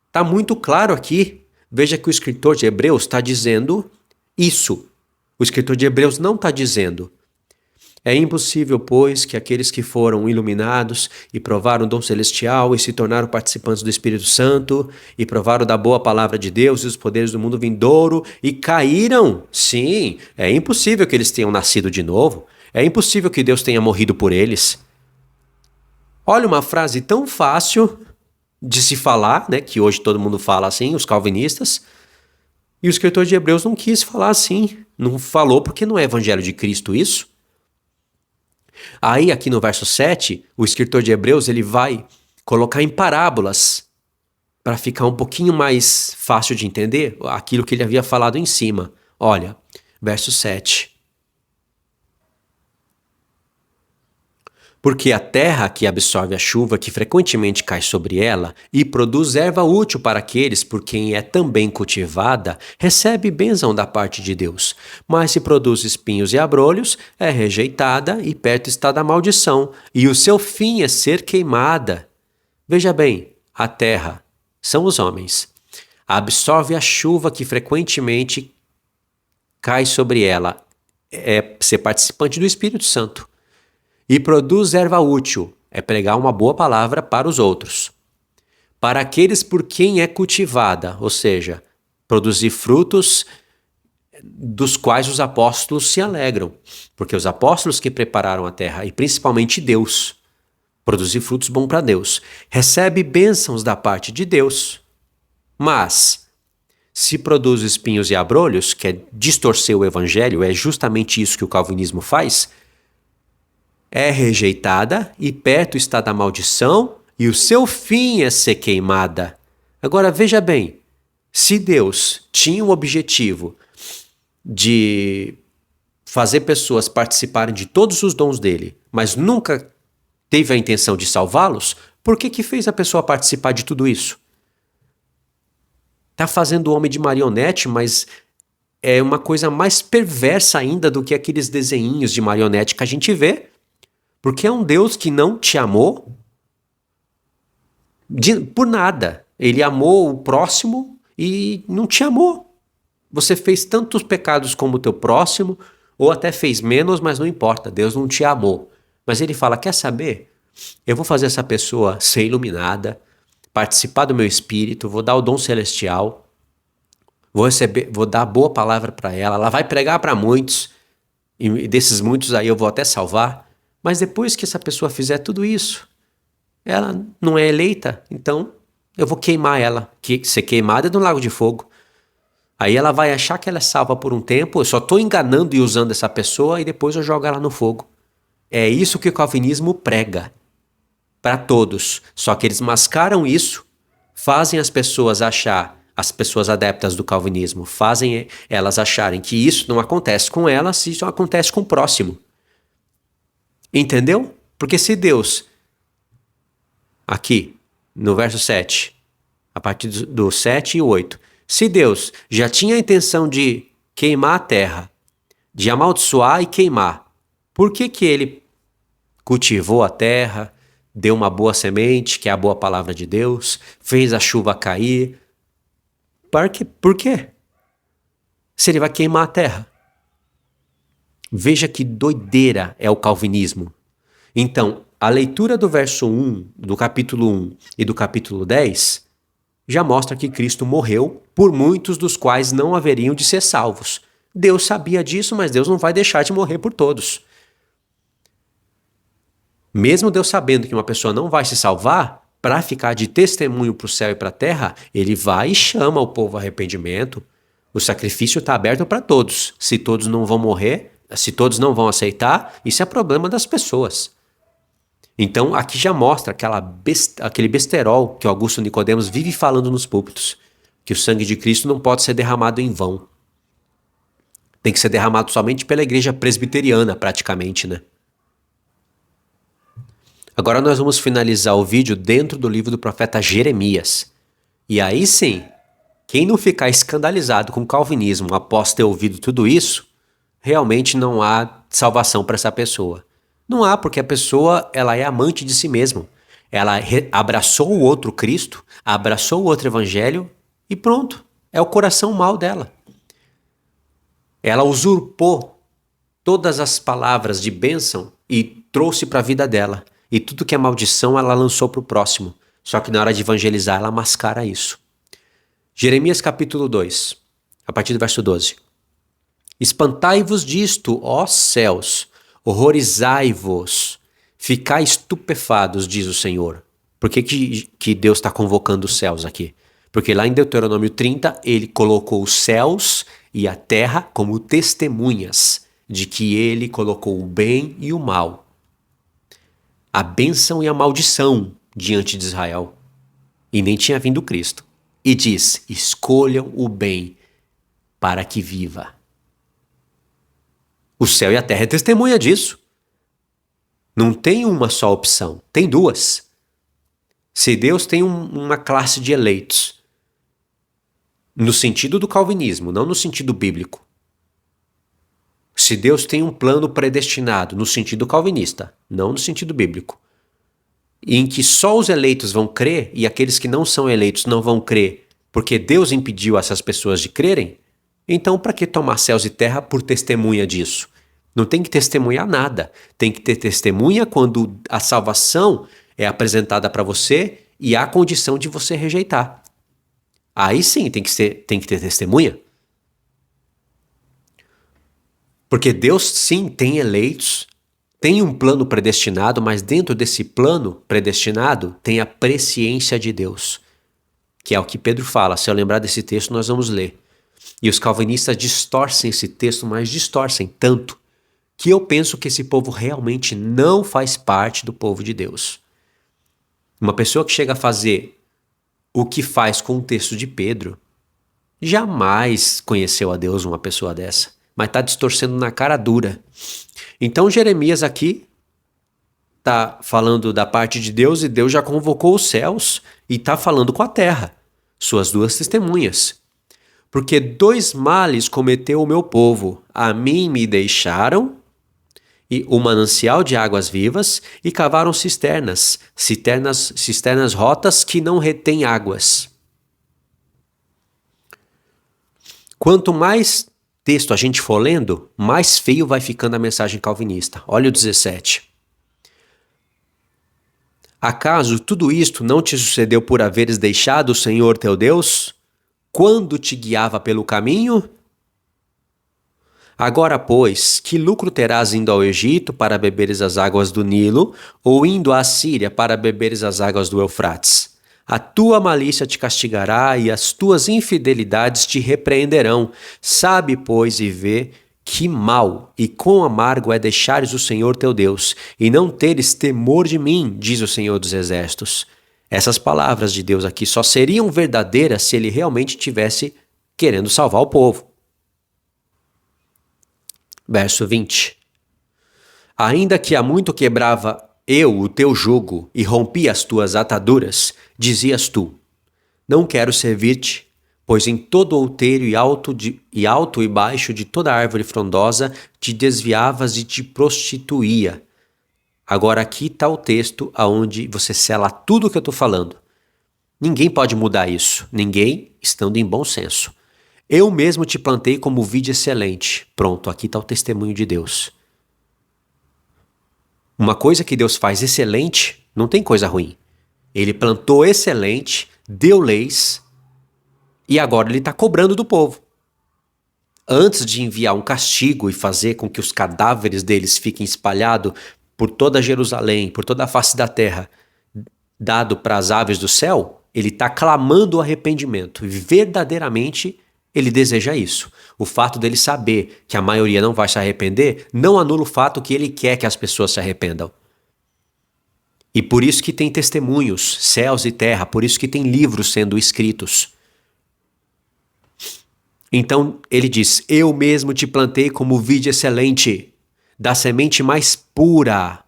Está muito claro aqui. Veja que o escritor de Hebreus está dizendo isso. O escritor de Hebreus não está dizendo: é impossível, pois, que aqueles que foram iluminados e provaram o dom celestial e se tornaram participantes do Espírito Santo e provaram da boa palavra de Deus e os poderes do mundo vindouro e caíram. Sim, é impossível que eles tenham nascido de novo. É impossível que Deus tenha morrido por eles. Olha uma frase tão fácil de se falar, né, que hoje todo mundo fala assim, os calvinistas, E o escritor de Hebreus não quis falar assim. Não falou porque não é evangelho de Cristo isso. Aí aqui no verso 7, o escritor de Hebreus ele vai colocar em parábolas para ficar um pouquinho mais fácil de entender aquilo que ele havia falado em cima. Olha, verso 7. Porque a terra que absorve a chuva que frequentemente cai sobre ela e produz erva útil para aqueles por quem é também cultivada, recebe bênção da parte de Deus. Mas se produz espinhos e abrolhos, é rejeitada e perto está da maldição, e o seu fim é ser queimada. Veja bem, a terra são os homens. Absorve a chuva que frequentemente cai sobre ela. É ser participante do Espírito Santo. E produz erva útil, é pregar uma boa palavra para os outros. Para aqueles por quem é cultivada, ou seja, produzir frutos dos quais os apóstolos se alegram. Porque os apóstolos que prepararam a terra, e principalmente Deus, produzir frutos bons para Deus, recebe bênçãos da parte de Deus. Mas, se produz espinhos e abrolhos, que é distorcer o evangelho, é justamente isso que o calvinismo faz, é rejeitada e perto está da maldição e o seu fim é ser queimada. Agora veja bem, se Deus tinha o objetivo de fazer pessoas participarem de todos os dons dele, mas nunca teve a intenção de salvá-los, por que fez a pessoa participar de tudo isso? Está fazendo o homem de marionete, mas é uma coisa mais perversa ainda do que aqueles desenhinhos de marionete que a gente vê. Porque é um Deus que não te amou por nada. Ele amou o próximo e não te amou. Você fez tantos pecados como o teu próximo, ou até fez menos, mas não importa, Deus não te amou. Mas ele fala, quer saber? Eu vou fazer essa pessoa ser iluminada, participar do meu espírito, vou dar o dom celestial, vou dar a boa palavra para ela, ela vai pregar para muitos, e desses muitos aí eu vou até salvar. Mas depois que essa pessoa fizer tudo isso, ela não é eleita, então eu vou queimar ela. Ser queimada é no lago de fogo. Aí ela vai achar que ela é salva por um tempo, eu só estou enganando e usando essa pessoa e depois eu jogo ela no fogo. É isso que o calvinismo prega para todos. Só que eles mascaram isso, fazem as pessoas achar, as pessoas adeptas do calvinismo, fazem elas acharem que isso não acontece com elas, isso acontece com o próximo. Entendeu? Porque se Deus, aqui no verso 7, a partir do 7 e 8, se Deus já tinha a intenção de queimar a terra, de amaldiçoar e queimar, por que ele cultivou a terra, deu uma boa semente, que é a boa palavra de Deus, fez a chuva cair? Por quê? Se ele vai queimar a terra. Veja que doideira é o calvinismo. Então, a leitura do verso 1, do capítulo 1 e do capítulo 10 já mostra que Cristo morreu por muitos dos quais não haveriam de ser salvos. Deus sabia disso, mas Deus não vai deixar de morrer por todos. Mesmo Deus sabendo que uma pessoa não vai se salvar, para ficar de testemunho para o céu e para a terra, ele vai e chama o povo ao arrependimento. O sacrifício está aberto para todos. Se todos não vão morrer, se todos não vão aceitar, isso é problema das pessoas. Então, aqui já mostra aquele besterol que o Augusto Nicodemos vive falando nos púlpitos, que o sangue de Cristo não pode ser derramado em vão. Tem que ser derramado somente pela igreja presbiteriana, praticamente, né? Agora nós vamos finalizar o vídeo dentro do livro do profeta Jeremias. E aí sim, quem não ficar escandalizado com o calvinismo após ter ouvido tudo isso, realmente não há salvação para essa pessoa. Não há, porque a pessoa ela é amante de si mesma. Ela abraçou o outro Cristo, abraçou o outro evangelho e pronto. É o coração mau dela. Ela usurpou todas as palavras de bênção e trouxe para a vida dela. E tudo que é maldição ela lançou para o próximo. Só que na hora de evangelizar ela mascara isso. Jeremias capítulo 2, a partir do verso 12. Espantai-vos disto, ó céus, horrorizai-vos, ficai estupefados, diz o Senhor. Por que Deus está convocando os céus aqui? Porque lá em Deuteronômio 30, ele colocou os céus e a terra como testemunhas de que ele colocou o bem e o mal, a bênção e a maldição diante de Israel. E nem tinha vindo Cristo. E diz: escolham o bem para que viva. O céu e a terra é testemunha disso. Não tem uma só opção, tem duas. Se Deus tem uma classe de eleitos, no sentido do calvinismo, não no sentido bíblico. Se Deus tem um plano predestinado, no sentido calvinista, não no sentido bíblico, em que só os eleitos vão crer e aqueles que não são eleitos não vão crer porque Deus impediu essas pessoas de crerem, então para que tomar céus e terra por testemunha disso? Não tem que testemunhar nada. Tem que ter testemunha quando a salvação é apresentada para você e há condição de você rejeitar. Aí sim tem que ter testemunha. Porque Deus sim tem eleitos, tem um plano predestinado, mas dentro desse plano predestinado tem a presciência de Deus, que é o que Pedro fala. Se eu lembrar desse texto, nós vamos ler. E os calvinistas distorcem esse texto, mas distorcem tanto que eu penso que esse povo realmente não faz parte do povo de Deus. Uma pessoa que chega a fazer o que faz com o texto de Pedro, jamais conheceu a Deus, uma pessoa dessa, mas está distorcendo na cara dura. Então Jeremias aqui está falando da parte de Deus e Deus já convocou os céus e está falando com a terra, suas duas testemunhas. Porque 2 males cometeu o meu povo, a mim me deixaram e o manancial de águas vivas e cavaram cisternas rotas que não retêm águas. Quanto mais texto a gente for lendo, mais feio vai ficando a mensagem calvinista. Olha o 17. Acaso tudo isto não te sucedeu por haveres deixado o Senhor teu Deus, quando te guiava pelo caminho? Agora, pois, que lucro terás indo ao Egito para beberes as águas do Nilo, ou indo à Síria para beberes as águas do Eufrates? A tua malícia te castigará e as tuas infidelidades te repreenderão. Sabe, pois, e vê que mal e quão amargo é deixares o Senhor teu Deus, e não teres temor de mim, diz o Senhor dos Exércitos. Essas palavras de Deus aqui só seriam verdadeiras se ele realmente estivesse querendo salvar o povo. Verso 20. Ainda que há muito quebrava eu o teu jugo e rompi as tuas ataduras, dizias tu: não quero servir-te, pois em todo outeiro e alto e baixo de toda árvore frondosa te desviavas e te prostituía. Agora aqui está o texto aonde você sela tudo o que eu estou falando. Ninguém pode mudar isso, ninguém estando em bom senso. Eu mesmo te plantei como vide excelente. Pronto, aqui está o testemunho de Deus. Uma coisa que Deus faz excelente, não tem coisa ruim. Ele plantou excelente, deu leis, e agora ele está cobrando do povo. Antes de enviar um castigo e fazer com que os cadáveres deles fiquem espalhados por toda Jerusalém, por toda a face da terra, dado para as aves do céu, ele está clamando o arrependimento. E verdadeiramente ele deseja isso. O fato dele saber que a maioria não vai se arrepender não anula o fato que ele quer que as pessoas se arrependam. E por isso que tem testemunhos, céus e terra, por isso que tem livros sendo escritos. Então ele diz: eu mesmo te plantei como vide excelente, da semente mais pura.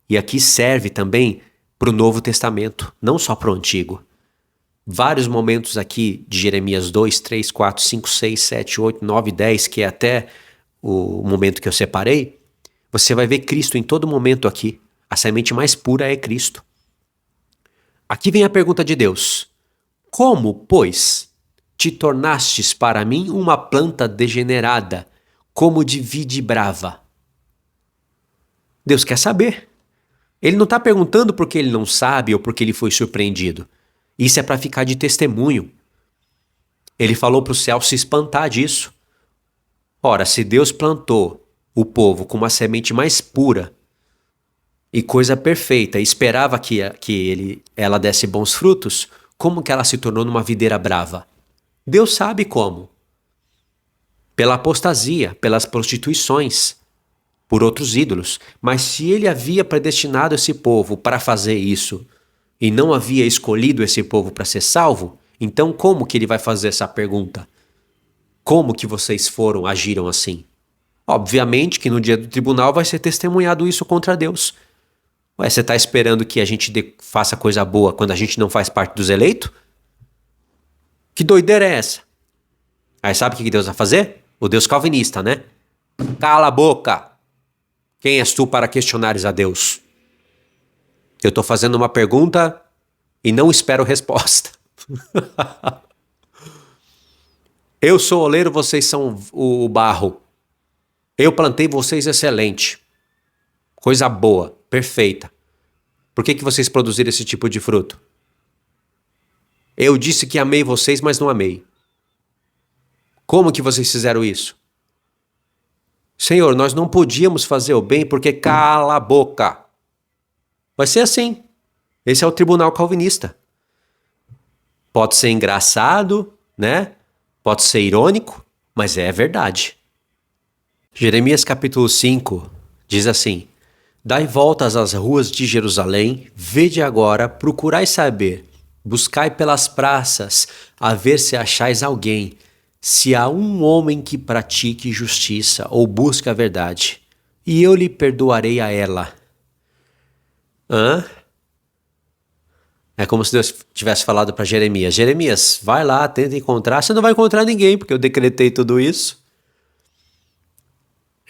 E aqui serve também para o Novo Testamento, não só para o Antigo. Vários momentos aqui de Jeremias 2, 3, 4, 5, 6, 7, 8, 9, 10, que é até o momento que eu separei, você vai ver Cristo em todo momento aqui. A semente mais pura é Cristo. Aqui vem a pergunta de Deus: como, pois, te tornastes para mim uma planta degenerada, como de vide brava? Deus quer saber. Ele não está perguntando porque ele não sabe ou porque ele foi surpreendido. Isso é para ficar de testemunho. Ele falou para o céu se espantar disso. Ora, se Deus plantou o povo com uma semente mais pura e coisa perfeita, e esperava que ela desse bons frutos, Como que ela se tornou numa videira brava? Deus sabe como. Pela apostasia, pelas prostituições, por outros ídolos. Mas se ele havia predestinado esse povo para fazer isso e não havia escolhido esse povo para ser salvo, então como que ele vai fazer essa pergunta? Como que vocês agiram assim? Obviamente que no dia do tribunal vai ser testemunhado isso contra Deus. Ué, você está esperando que a gente faça coisa boa quando a gente não faz parte dos eleitos? Que doideira é essa? Aí sabe o que Deus vai fazer? O Deus calvinista, né? Cala a boca! Quem és tu para questionares a Deus? Eu estou fazendo uma pergunta e não espero resposta. Eu sou o oleiro, vocês são o barro. Eu plantei vocês excelente. Coisa boa, perfeita. Por que vocês produziram esse tipo de fruto? Eu disse que amei vocês, mas não amei. Como que vocês fizeram isso? Senhor, nós não podíamos fazer o bem porque cala a boca. Vai ser assim. Esse é o tribunal calvinista. Pode ser engraçado, né? Pode ser irônico, mas é verdade. Jeremias capítulo 5 diz assim: Dai voltas às ruas de Jerusalém, vede agora, procurai saber, buscai pelas praças, a ver se achais alguém, se há um homem que pratique justiça ou busque a verdade, e eu lhe perdoarei a ela. Hã? É como se Deus tivesse falado para Jeremias: Jeremias, vai lá, tenta encontrar. Você não vai encontrar ninguém, porque eu decretei tudo isso.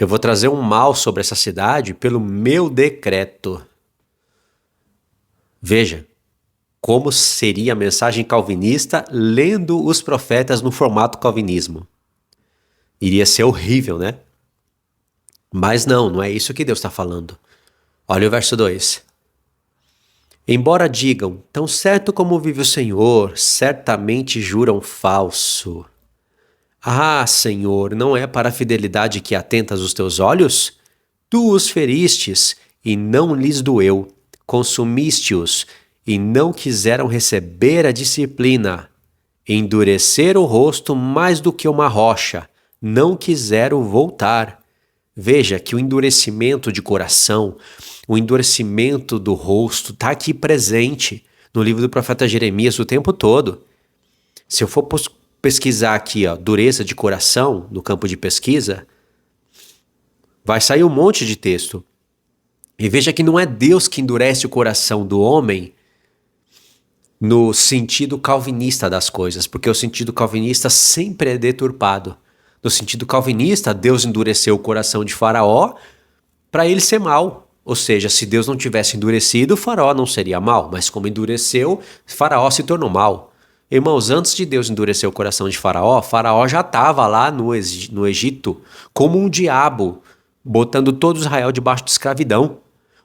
Eu vou trazer um mal sobre essa cidade pelo meu decreto. Veja como seria a mensagem calvinista lendo os profetas no formato calvinismo. Iria ser horrível, né? Mas não é isso que Deus está falando. Olha o verso 2. Embora digam, tão certo como vive o Senhor, certamente juram falso. Ah, Senhor, não é para a fidelidade que atentas os teus olhos? Tu os feristes e não lhes doeu, consumiste-os e não quiseram receber a disciplina. Endureceram o rosto mais do que uma rocha, não quiseram voltar. Veja que o endurecimento de coração, o endurecimento do rosto está aqui presente no livro do profeta Jeremias o tempo todo. Se eu for pesquisar aqui, dureza de coração, no campo de pesquisa, vai sair um monte de texto. E veja que não é Deus que endurece o coração do homem no sentido calvinista das coisas, porque o sentido calvinista sempre é deturpado. No sentido calvinista, Deus endureceu o coração de Faraó para ele ser mau. Ou seja, se Deus não tivesse endurecido, Faraó não seria mau, mas como endureceu, Faraó se tornou mau. Irmãos, antes de Deus endurecer o coração de Faraó, Faraó já estava lá no Egito como um diabo, botando todo Israel debaixo de escravidão.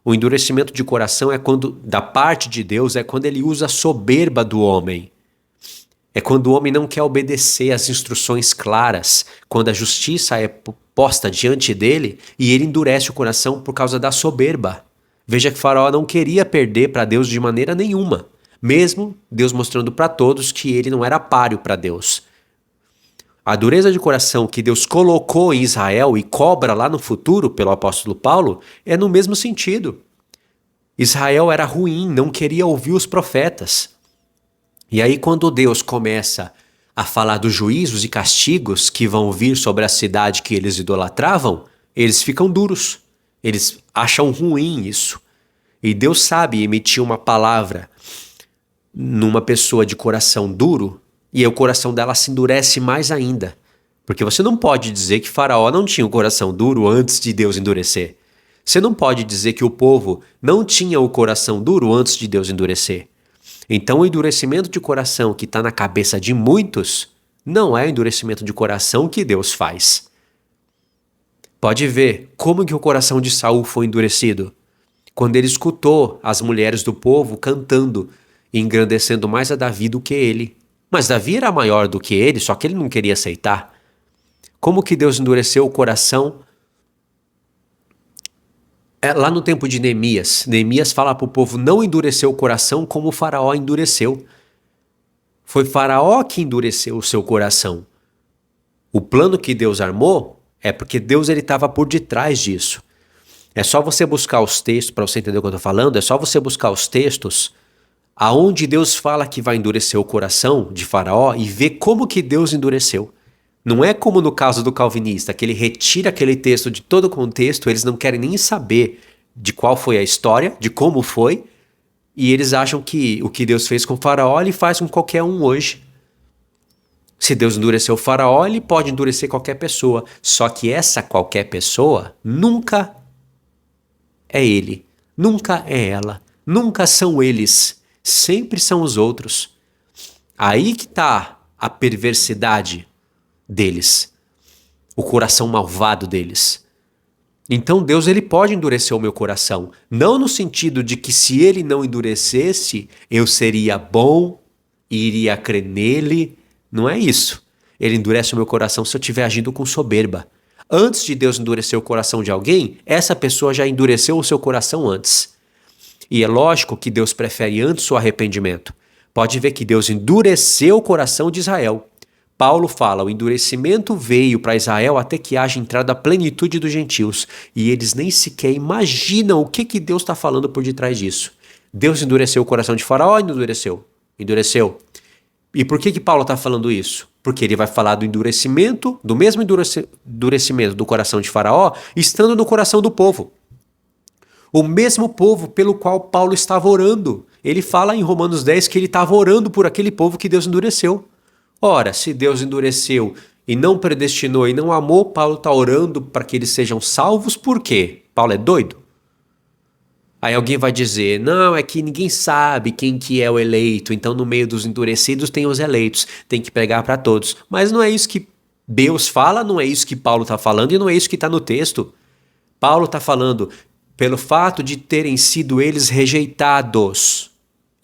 O endurecimento de coração é quando, da parte de Deus, é quando ele usa a soberba do homem. É quando o homem não quer obedecer às instruções claras, quando a justiça é posta diante dele e ele endurece o coração por causa da soberba. Veja que Faraó não queria perder para Deus de maneira nenhuma, mesmo Deus mostrando para todos que ele não era páreo para Deus. A dureza de coração que Deus colocou em Israel e cobra lá no futuro pelo apóstolo Paulo é no mesmo sentido. Israel era ruim, não queria ouvir os profetas. E aí quando Deus começa a falar dos juízos e castigos que vão vir sobre a cidade que eles idolatravam, eles ficam duros. Eles acham ruim isso. E Deus sabe emitir uma palavra numa pessoa de coração duro, e aí o coração dela se endurece mais ainda. Porque você não pode dizer que Faraó não tinha o coração duro antes de Deus endurecer. Você não pode dizer que o povo não tinha o coração duro antes de Deus endurecer. Então o endurecimento de coração que está na cabeça de muitos não é o endurecimento de coração que Deus faz. Pode ver como que o coração de Saul foi endurecido. Quando ele escutou as mulheres do povo cantando e engrandecendo mais a Davi do que ele. Mas Davi era maior do que ele, só que ele não queria aceitar. Como que Deus endureceu o coração? Lá no tempo de Neemias, Neemias fala para o povo não endurecer o coração como o faraó endureceu. Foi Faraó que endureceu o seu coração. O plano que Deus armou é porque Deus estava por detrás disso. É só você buscar os textos, para você entender o que eu estou falando, é só você buscar os textos aonde Deus fala que vai endurecer o coração de Faraó e ver como que Deus endureceu. Não é como no caso do calvinista, que ele retira aquele texto de todo o contexto, eles não querem nem saber de qual foi a história, de como foi, e eles acham que o que Deus fez com Faraó, ele faz com qualquer um hoje. Se Deus endureceu o Faraó, ele pode endurecer qualquer pessoa. Só que essa qualquer pessoa nunca é ele, nunca é ela, nunca são eles, sempre são os outros. Aí que está a perversidade deles, o coração malvado deles. Então Deus ele pode endurecer o meu coração, não no sentido de que se ele não endurecesse, eu seria bom e iria crer nele, não é isso. Ele endurece o meu coração se eu estiver agindo com soberba. Antes de Deus endurecer o coração de alguém, essa pessoa já endureceu o seu coração antes. E é lógico que Deus prefere antes o arrependimento. Pode ver que Deus endureceu o coração de Israel. Paulo fala, o endurecimento veio para Israel até que haja entrada a plenitude dos gentios. E eles nem sequer imaginam o que Deus está falando por detrás disso. Deus endureceu o coração de Faraó e endureceu. Endureceu. E por que Paulo está falando isso? Porque ele vai falar do endurecimento, do mesmo endurecimento do coração de Faraó, estando no coração do povo. O mesmo povo pelo qual Paulo estava orando. Ele fala em Romanos 10 que ele estava orando por aquele povo que Deus endureceu. Ora, se Deus endureceu e não predestinou e não amou, Paulo está orando para que eles sejam salvos, por quê? Paulo é doido? Aí alguém vai dizer, não, é que ninguém sabe quem que é o eleito, então no meio dos endurecidos tem os eleitos, tem que pregar para todos. Mas não é isso que Deus fala, não é isso que Paulo está falando e não é isso que está no texto. Paulo está falando pelo fato de terem sido eles rejeitados,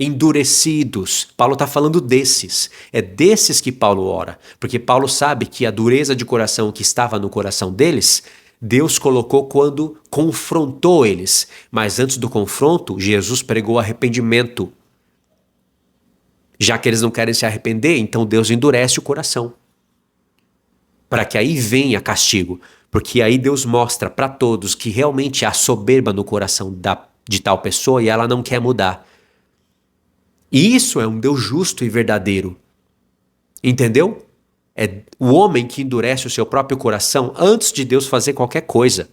endurecidos. Paulo está falando desses. É desses que Paulo ora. Porque Paulo sabe que a dureza de coração que estava no coração deles, Deus colocou quando confrontou eles. Mas antes do confronto, Jesus pregou arrependimento. Já que eles não querem se arrepender, então Deus endurece o coração. Para que aí venha castigo. Porque aí Deus mostra para todos que realmente há soberba no coração de tal pessoa e ela não quer mudar. E isso é um Deus justo e verdadeiro. Entendeu? É o homem que endurece o seu próprio coração antes de Deus fazer qualquer coisa.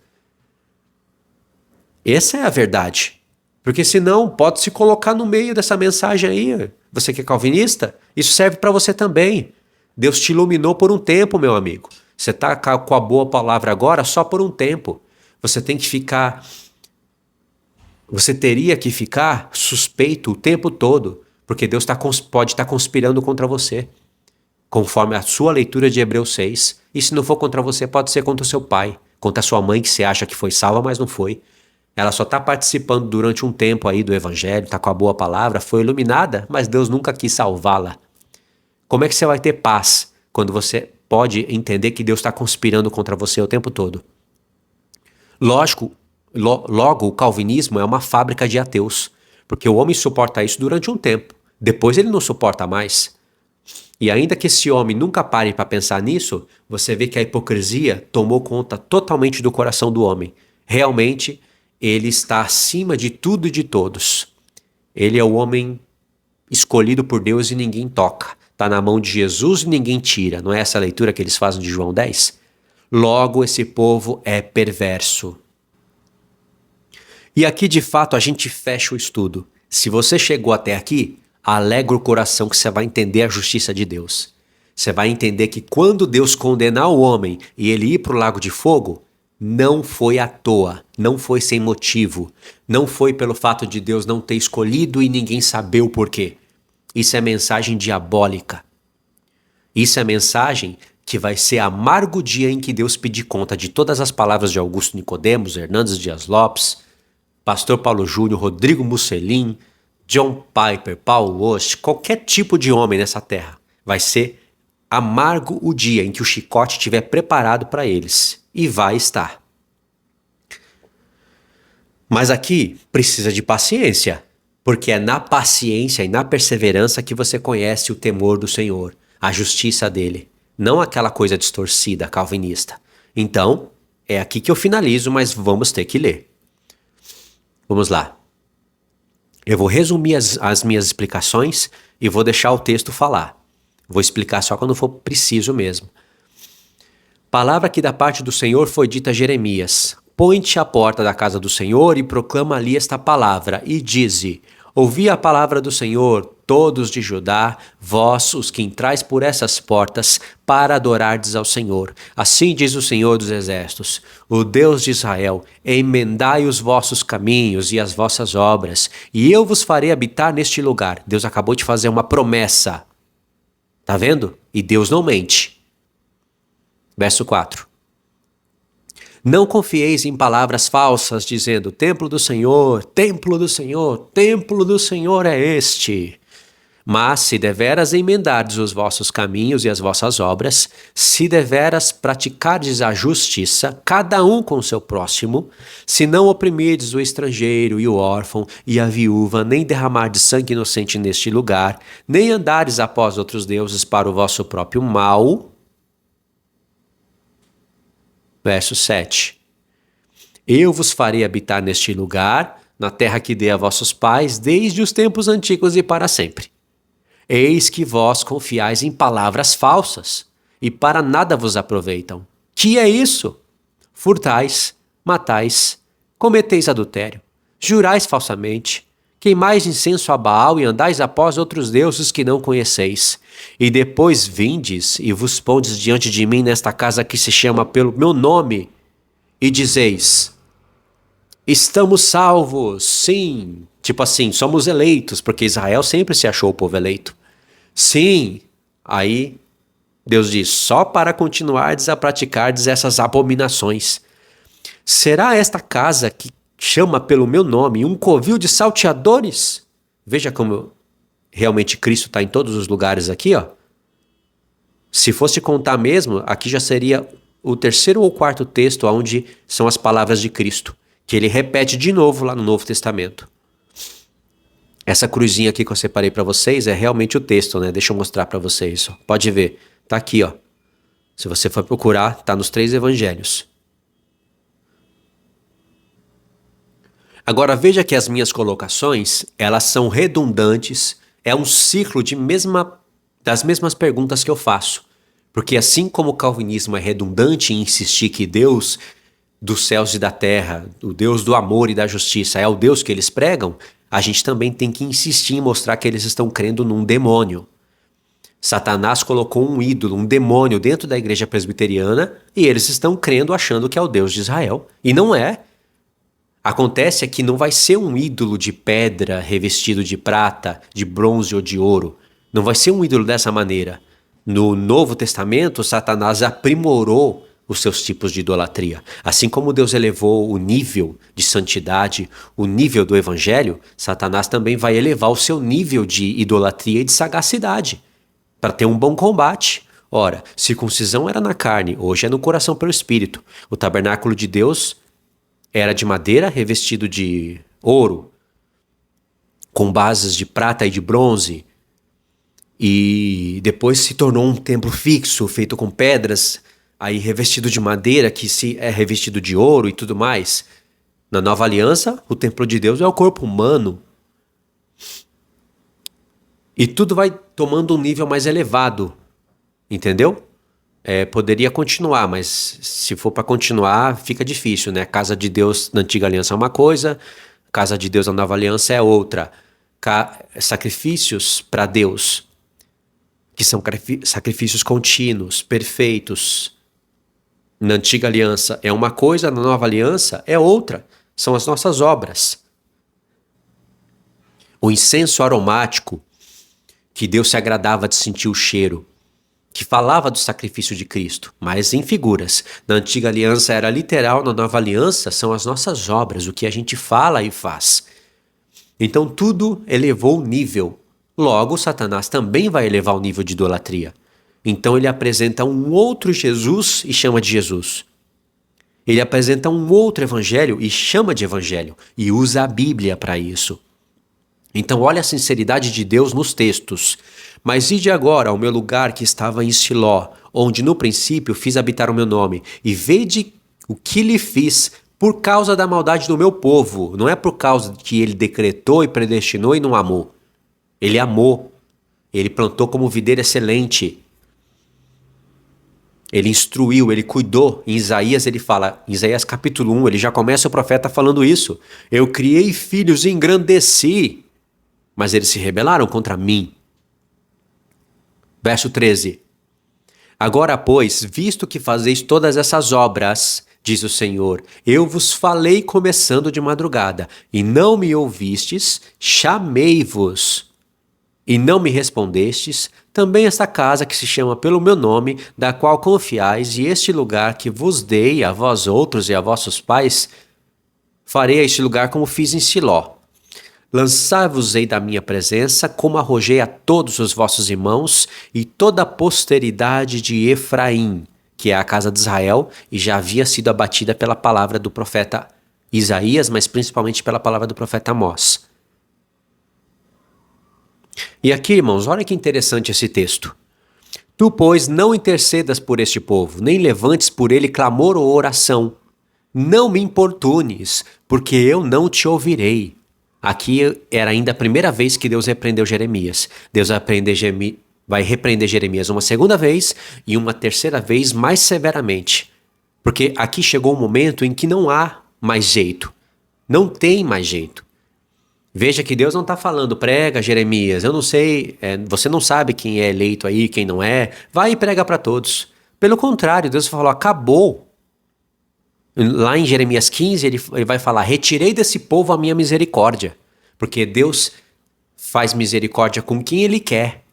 Essa é a verdade. Porque senão pode se colocar no meio dessa mensagem aí. Você que é calvinista, isso serve para você também. Deus te iluminou por um tempo, meu amigo. Você está com a boa palavra agora só por um tempo. Você teria que ficar suspeito o tempo todo. Porque Deus pode estar conspirando contra você, conforme a sua leitura de Hebreus 6. E se não for contra você, pode ser contra o seu pai, contra a sua mãe, que você acha que foi salva, mas não foi. Ela só está participando durante um tempo aí do evangelho, está com a boa palavra, foi iluminada, mas Deus nunca quis salvá-la. Como é que você vai ter paz quando você pode entender que Deus está conspirando contra você o tempo todo? Lógico, logo o calvinismo é uma fábrica de ateus, porque o homem suporta isso durante um tempo. Depois ele não suporta mais. E ainda que esse homem nunca pare para pensar nisso, você vê que a hipocrisia tomou conta totalmente do coração do homem. Realmente, ele está acima de tudo e de todos. Ele é o homem escolhido por Deus e ninguém toca. Está na mão de Jesus e ninguém tira. Não é essa a leitura que eles fazem de João 10? Logo, esse povo é perverso. E aqui, de fato, a gente fecha o estudo. Se você chegou até aqui, alegra o coração que você vai entender a justiça de Deus. Você vai entender que quando Deus condenar o homem e ele ir para o lago de fogo, não foi à toa, não foi sem motivo, não foi pelo fato de Deus não ter escolhido e ninguém saber o porquê. Isso é mensagem diabólica. Isso é mensagem que vai ser amargo dia em que Deus pedir conta de todas as palavras de Augusto Nicodemos, Hernandes Dias Lopes, Pastor Paulo Júnior, Rodrigo Mussolini, John Piper, Paul Walsh, qualquer tipo de homem nessa terra. Vai ser amargo o dia em que o chicote estiver preparado para eles. E vai estar. Mas aqui precisa de paciência. Porque é na paciência e na perseverança que você conhece o temor do Senhor, a justiça dele, não aquela coisa distorcida, calvinista. Então, é aqui que eu finalizo, mas vamos ter que ler. Vamos lá. Eu vou resumir as minhas explicações e vou deixar o texto falar. Vou explicar só quando for preciso mesmo. Palavra que da parte do Senhor foi dita a Jeremias: põe-te à porta da casa do Senhor e proclama ali esta palavra, e dize: ouvi a palavra do Senhor, todos de Judá, vós, os que entrais por essas portas, para adorardes ao Senhor. Assim diz o Senhor dos Exércitos, o Deus de Israel: emendai os vossos caminhos e as vossas obras, e eu vos farei habitar neste lugar. Deus acabou de fazer uma promessa. Tá vendo? E Deus não mente. Verso 4. Não confieis em palavras falsas, dizendo: templo do Senhor, templo do Senhor, templo do Senhor é este. Mas se deveras emendardes os vossos caminhos e as vossas obras, se deveras praticardes a justiça, cada um com o seu próximo, se não oprimirdes o estrangeiro e o órfão e a viúva, nem derramardes sangue inocente neste lugar, nem andares após outros deuses para o vosso próprio mal. Verso 7. Eu vos farei habitar neste lugar, na terra que dei a vossos pais, desde os tempos antigos e para sempre. Eis que vós confiais em palavras falsas, e para nada vos aproveitam. Que é isso? Furtais, matais, cometeis adultério, jurais falsamente, queimais incenso a Baal e andais após outros deuses que não conheceis. E depois vindes e vos pondes diante de mim nesta casa que se chama pelo meu nome, e dizeis: estamos salvos, sim. Tipo assim, somos eleitos, porque Israel sempre se achou o povo eleito. Sim. Aí Deus diz: só para continuardes a praticardes essas abominações. Será esta casa que chama pelo meu nome um covil de salteadores? Veja como realmente Cristo está em todos os lugares aqui, ó. Se fosse contar mesmo, aqui já seria o terceiro ou quarto texto onde são as palavras de Cristo, que ele repete de novo lá no Novo Testamento. Essa cruzinha aqui que eu separei para vocês é realmente o texto, né? Deixa eu mostrar para vocês. Ó. Pode ver, tá aqui, ó. Se você for procurar, tá nos 3 evangelhos. Agora veja que as minhas colocações, elas são redundantes, é um ciclo das mesmas perguntas que eu faço. Porque assim como o calvinismo é redundante em insistir que Deus dos céus e da terra, o Deus do amor e da justiça é o Deus que eles pregam, a gente também tem que insistir em mostrar que eles estão crendo num demônio. Satanás colocou um ídolo, um demônio dentro da igreja presbiteriana e eles estão crendo achando que é o Deus de Israel. E não é. Acontece é que não vai ser um ídolo de pedra revestido de prata, de bronze ou de ouro. Não vai ser um ídolo dessa maneira. No Novo Testamento, Satanás aprimorou os seus tipos de idolatria. Assim como Deus elevou o nível de santidade, o nível do evangelho, Satanás também vai elevar o seu nível de idolatria e de sagacidade, para ter um bom combate. Ora, circuncisão era na carne, hoje é no coração pelo Espírito. O tabernáculo de Deus era de madeira revestido de ouro, com bases de prata e de bronze, e depois se tornou um templo fixo, feito com pedras, aí revestido de madeira, que se é revestido de ouro e tudo mais. Na nova aliança, o templo de Deus é o corpo humano. E tudo vai tomando um nível mais elevado, entendeu? Poderia continuar, mas se for para continuar, fica difícil, né? Casa de Deus na antiga aliança é uma coisa, casa de Deus na nova aliança é outra. Sacrifícios para Deus, que são sacrifícios contínuos, perfeitos, na antiga aliança é uma coisa, na nova aliança é outra. São as nossas obras. O incenso aromático, que Deus se agradava de sentir o cheiro, que falava do sacrifício de Cristo, mas em figuras. Na antiga aliança era literal, na nova aliança são as nossas obras, o que a gente fala e faz. Então tudo elevou o nível. Logo, Satanás também vai elevar o nível de idolatria. Então ele apresenta um outro Jesus e chama de Jesus. Ele apresenta um outro evangelho e chama de evangelho. E usa a Bíblia para isso. Então olha a sinceridade de Deus nos textos. Mas ide agora ao meu lugar que estava em Siló, onde no princípio fiz habitar o meu nome, e vede o que lhe fiz por causa da maldade do meu povo. Não é por causa de que ele decretou e predestinou e não amou. Ele amou. Ele plantou como videira excelente. Ele instruiu, ele cuidou. Em Isaías ele fala, em Isaías capítulo 1, ele já começa o profeta falando isso. Eu criei filhos e engrandeci, mas eles se rebelaram contra mim. Verso 13. Agora, pois, visto que fazeis todas essas obras, diz o Senhor, eu vos falei começando de madrugada, e não me ouvistes, chamei-vos, e não me respondestes, também esta casa que se chama pelo meu nome, da qual confiais, e este lugar que vos dei a vós outros e a vossos pais, farei a este lugar como fiz em Siló. Lançar-vos-ei da minha presença, como arrojei a todos os vossos irmãos e toda a posteridade de Efraim, que é a casa de Israel, e já havia sido abatida pela palavra do profeta Isaías, mas principalmente pela palavra do profeta Amós. E aqui, irmãos, olha que interessante esse texto. Tu, pois, não intercedas por este povo, nem levantes por ele clamor ou oração. Não me importunes, porque eu não te ouvirei. Aqui era ainda a primeira vez que Deus repreendeu Jeremias. Deus vai repreender Jeremias uma segunda vez e uma terceira vez mais severamente. Porque aqui chegou um momento em que não há mais jeito. Não tem mais jeito. Veja que Deus não está falando, prega Jeremias, eu não sei, você não sabe quem é eleito aí, quem não é, vai e prega para todos. Pelo contrário, Deus falou, acabou. Lá em Jeremias 15, ele vai falar, retirei desse povo a minha misericórdia, porque Deus faz misericórdia com quem Ele quer.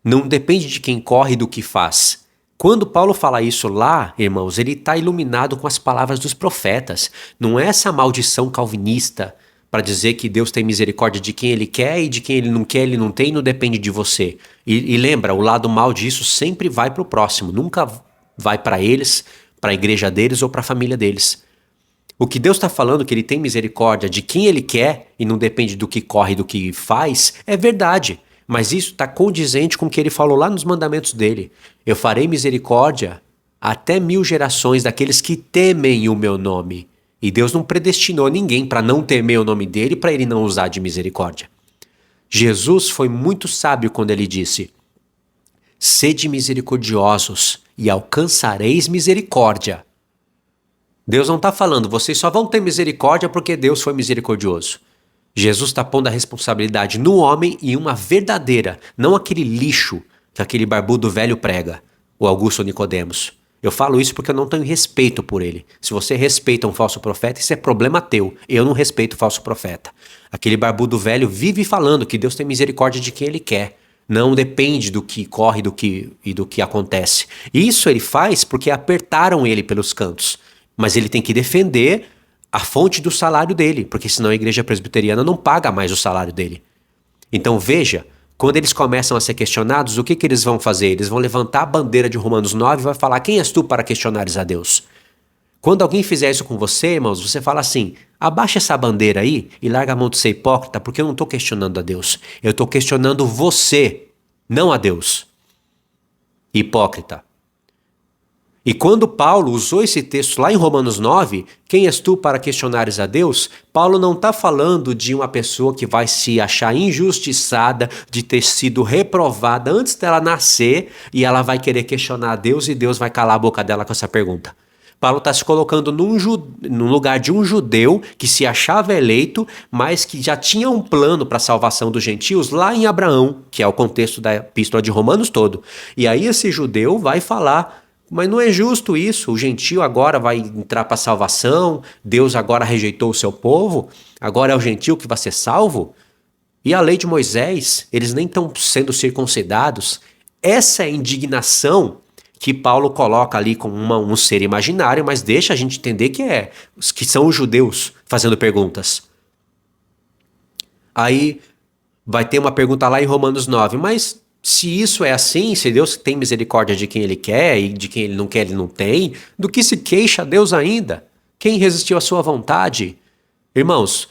Não depende de quem corre e do que faz. Quando Paulo fala isso lá, irmãos, ele está iluminado com as palavras dos profetas. Não é essa maldição calvinista para dizer que Deus tem misericórdia de quem Ele quer e de quem Ele não tem, não depende de você. E lembra, o lado mal disso sempre vai para o próximo, nunca vai para eles, para a igreja deles ou para a família deles. O que Deus está falando, que Ele tem misericórdia de quem Ele quer e não depende do que corre e do que faz, é verdade. Mas isso está condizente com o que Ele falou lá nos mandamentos dele. Eu farei misericórdia até 1000 gerações daqueles que temem o meu nome. E Deus não predestinou ninguém para não temer o nome dele para Ele não usar de misericórdia. Jesus foi muito sábio quando Ele disse, sede misericordiosos e alcançareis misericórdia. Deus não está falando, vocês só vão ter misericórdia porque Deus foi misericordioso. Jesus está pondo a responsabilidade no homem e uma verdadeira, não aquele lixo que aquele barbudo velho prega, o Augusto Nicodemos. Eu falo isso porque eu não tenho respeito por ele. Se você respeita um falso profeta, isso é problema teu. Eu não respeito o falso profeta. Aquele barbudo velho vive falando que Deus tem misericórdia de quem Ele quer. Não depende do que corre e do que acontece. Isso ele faz porque apertaram ele pelos cantos. Mas ele tem que defender a fonte do salário dele, porque senão a igreja presbiteriana não paga mais o salário dele. Então veja, quando eles começam a ser questionados, o que eles vão fazer? Eles vão levantar a bandeira de Romanos 9 e vai falar, quem és tu para questionares a Deus? Quando alguém fizer isso com você, irmãos, você fala assim, abaixa essa bandeira aí e larga a mão de ser hipócrita, porque eu não estou questionando a Deus. Eu estou questionando você, não a Deus. Hipócrita. E quando Paulo usou esse texto lá em Romanos 9, quem és tu para questionares a Deus? Paulo não está falando de uma pessoa que vai se achar injustiçada de ter sido reprovada antes dela nascer e ela vai querer questionar a Deus e Deus vai calar a boca dela com essa pergunta. Paulo está se colocando no lugar de um judeu que se achava eleito, mas que já tinha um plano para a salvação dos gentios lá em Abraão, que é o contexto da epístola de Romanos todo. E aí esse judeu vai falar, mas não é justo isso, o gentio agora vai entrar para a salvação, Deus agora rejeitou o seu povo, agora é o gentio que vai ser salvo? E a lei de Moisés, eles nem estão sendo circuncidados. Essa é a indignação que Paulo coloca ali como um ser imaginário, mas deixa a gente entender que são os judeus fazendo perguntas. Aí vai ter uma pergunta lá em Romanos 9, mas se isso é assim, se Deus tem misericórdia de quem Ele quer e de quem Ele não quer, Ele não tem, do que se queixa Deus ainda? Quem resistiu à sua vontade? Irmãos,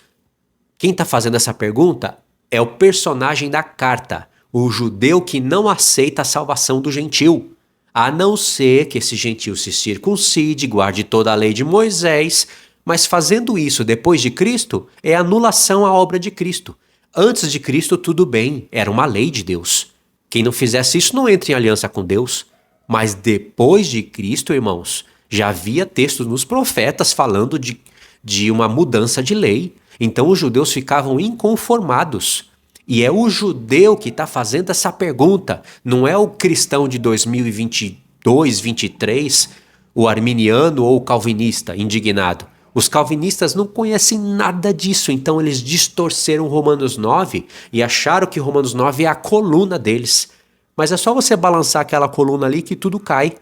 quem está fazendo essa pergunta é o personagem da carta, o judeu que não aceita a salvação do gentil, a não ser que esse gentil se circuncide, guarde toda a lei de Moisés, mas fazendo isso depois de Cristo é anulação à obra de Cristo. Antes de Cristo tudo bem, era uma lei de Deus. Quem não fizesse isso não entra em aliança com Deus. Mas depois de Cristo, irmãos, já havia textos nos profetas falando de uma mudança de lei. Então os judeus ficavam inconformados. E é o judeu que está fazendo essa pergunta. Não é o cristão de 2022, 23, o arminiano ou o calvinista indignado. Os calvinistas não conhecem nada disso, então eles distorceram Romanos 9 e acharam que Romanos 9 é a coluna deles. Mas é só você balançar aquela coluna ali que tudo cai.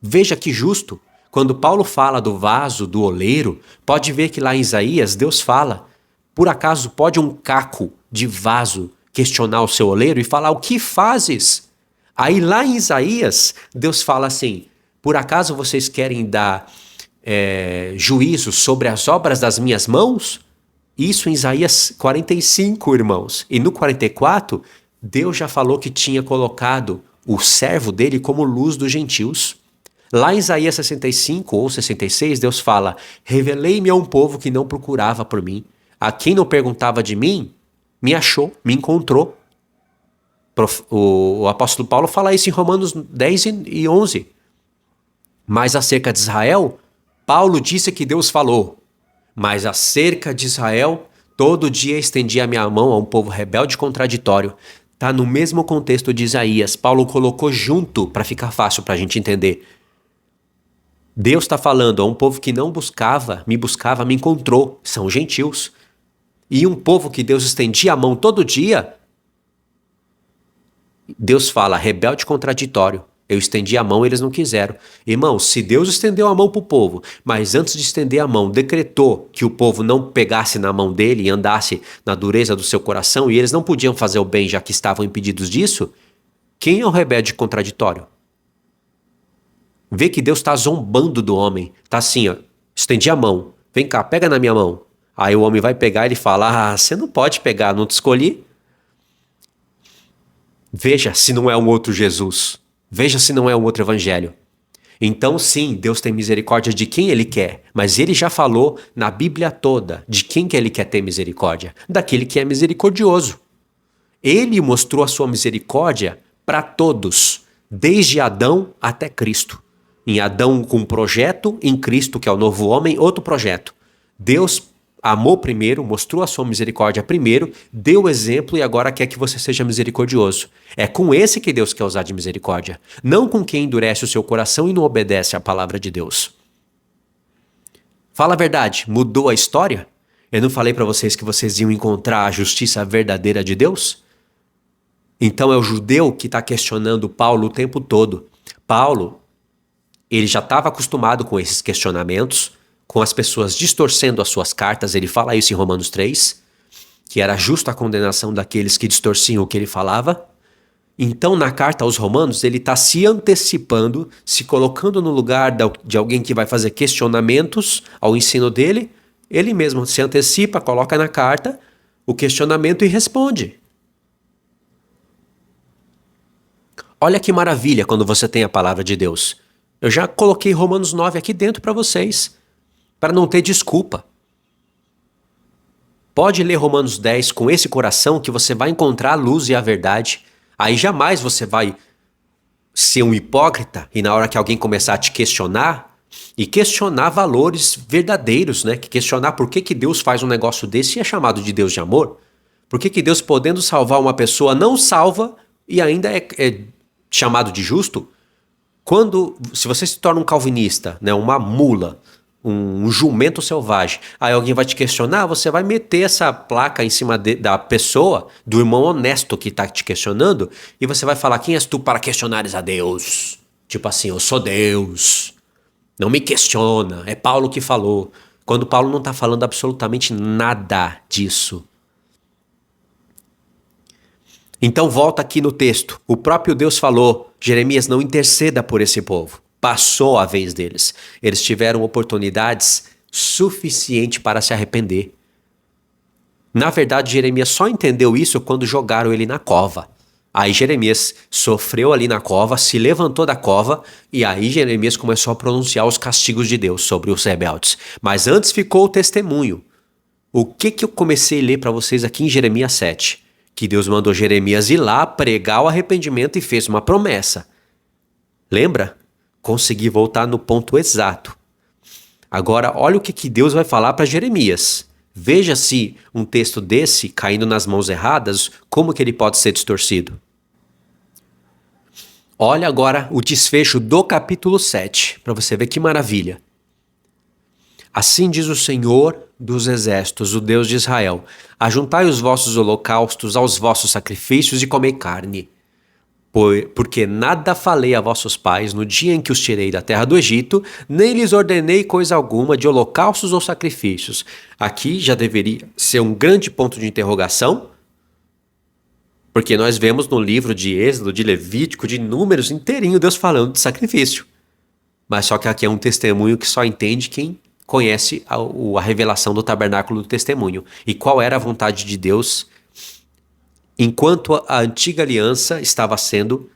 Veja que justo. Quando Paulo fala do vaso, do oleiro, pode ver que lá em Isaías Deus fala: por acaso pode um caco de vaso questionar o seu oleiro e falar: o que fazes? Aí lá em Isaías Deus fala assim: por acaso vocês querem dar juízo sobre as obras das minhas mãos? Isso em Isaías 45, irmãos. E no 44, Deus já falou que tinha colocado o servo dele como luz dos gentios. Lá em Isaías 65 ou 66, Deus fala: revelei-me a um povo que não procurava por mim. A quem não perguntava de mim, me achou, me encontrou. O apóstolo Paulo fala isso em Romanos 10 e 11. Mas acerca de Israel, Paulo disse que Deus falou: mas acerca de Israel, todo dia estendi a minha mão a um povo rebelde e contraditório. Está no mesmo contexto de Isaías. Paulo colocou junto para ficar fácil para a gente entender. Deus está falando a um povo que não buscava, me encontrou. São gentios. E um povo que Deus estendia a mão todo dia, Deus fala rebelde e contraditório. Eu estendi a mão e eles não quiseram. Irmãos, se Deus estendeu a mão para o povo, mas antes de estender a mão, decretou que o povo não pegasse na mão dele e andasse na dureza do seu coração, e eles não podiam fazer o bem já que estavam impedidos disso, quem é o rebelde contraditório? Vê que Deus está zombando do homem. Está assim, ó, estendi a mão. Vem cá, pega na minha mão. Aí o homem vai pegar e ele fala: você não pode pegar, não te escolhi. Veja se não é um outro Jesus. Veja se não é um outro evangelho. Então sim, Deus tem misericórdia de quem Ele quer, mas Ele já falou na Bíblia toda de quem que Ele quer ter misericórdia, daquele que é misericordioso. Ele mostrou a sua misericórdia para todos, desde Adão até Cristo. Em Adão com um projeto, em Cristo que é o novo homem, outro projeto. Deus amou primeiro, mostrou a sua misericórdia primeiro, deu exemplo e agora quer que você seja misericordioso. É com esse que Deus quer usar de misericórdia, não com quem endurece o seu coração e não obedece à palavra de Deus. Fala a verdade, mudou a história? Eu não falei para vocês que vocês iam encontrar a justiça verdadeira de Deus? Então é o judeu que está questionando Paulo o tempo todo. Paulo, ele já estava acostumado com esses questionamentos, com as pessoas distorcendo as suas cartas. Ele fala isso em Romanos 3, que era justa a condenação daqueles que distorciam o que ele falava. Então, na carta aos Romanos, ele está se antecipando, se colocando no lugar de alguém que vai fazer questionamentos ao ensino dele. Ele mesmo se antecipa, coloca na carta o questionamento e responde. Olha que maravilha quando você tem a palavra de Deus. Eu já coloquei Romanos 9 aqui dentro para vocês, para não ter desculpa. Pode ler Romanos 10 com esse coração que você vai encontrar a luz e a verdade. Aí jamais você vai ser um hipócrita e na hora que alguém começar a te questionar, e questionar valores verdadeiros, né? Questionar por que Deus faz um negócio desse e é chamado de Deus de amor. Por que Deus, podendo salvar uma pessoa, não salva e ainda é chamado de justo? Se você se torna um calvinista, né, uma mula, um jumento selvagem, aí alguém vai te questionar, você vai meter essa placa em cima da pessoa, do irmão honesto que está te questionando, e você vai falar: quem és tu para questionares a Deus? Tipo assim, eu sou Deus, não me questiona, é Paulo que falou. Quando Paulo não está falando absolutamente nada disso. Então volta aqui no texto, o próprio Deus falou: Jeremias, não interceda por esse povo. Passou a vez deles. Eles tiveram oportunidades suficientes para se arrepender. Na verdade, Jeremias só entendeu isso quando jogaram ele na cova. Aí Jeremias sofreu ali na cova, se levantou da cova, e aí Jeremias começou a pronunciar os castigos de Deus sobre os rebeldes. Mas antes ficou o testemunho. O que eu comecei a ler para vocês aqui em Jeremias 7? Que Deus mandou Jeremias ir lá pregar o arrependimento e fez uma promessa. Lembra? Consegui voltar no ponto exato. Agora, olha o que Deus vai falar para Jeremias. Veja se um texto desse, caindo nas mãos erradas, como que ele pode ser distorcido. Olha agora o desfecho do capítulo 7, para você ver que maravilha. Assim diz o Senhor dos Exércitos, o Deus de Israel: ajuntai os vossos holocaustos aos vossos sacrifícios e comei carne. Porque nada falei a vossos pais no dia em que os tirei da terra do Egito, nem lhes ordenei coisa alguma de holocaustos ou sacrifícios. Aqui já deveria ser um grande ponto de interrogação, porque nós vemos no livro de Êxodo, de Levítico, de Números inteirinho Deus falando de sacrifício. Mas só que aqui é um testemunho que só entende quem conhece a revelação do tabernáculo do testemunho. E qual era a vontade de Deus enquanto a antiga aliança estava sendo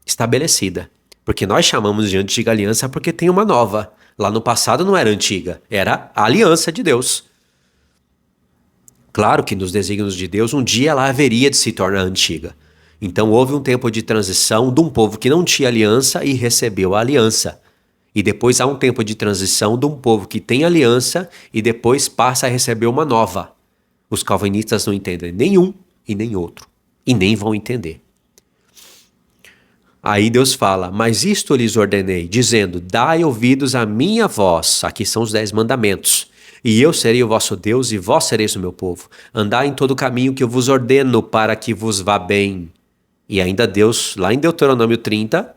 estabelecida. Porque nós chamamos de antiga aliança porque tem uma nova. Lá no passado não era antiga, era a aliança de Deus. Claro que nos desígnios de Deus um dia ela haveria de se tornar antiga. Então houve um tempo de transição de um povo que não tinha aliança e recebeu a aliança. E depois há um tempo de transição de um povo que tem aliança e depois passa a receber uma nova. Os calvinistas não entendem nenhum e nem outro. E nem vão entender. Aí Deus fala: mas isto lhes ordenei, dizendo: dai ouvidos à minha voz. Aqui são os 10 mandamentos. E eu serei o vosso Deus, e vós sereis o meu povo. Andai em todo o caminho que eu vos ordeno, para que vos vá bem. E ainda Deus, lá em Deuteronômio 30,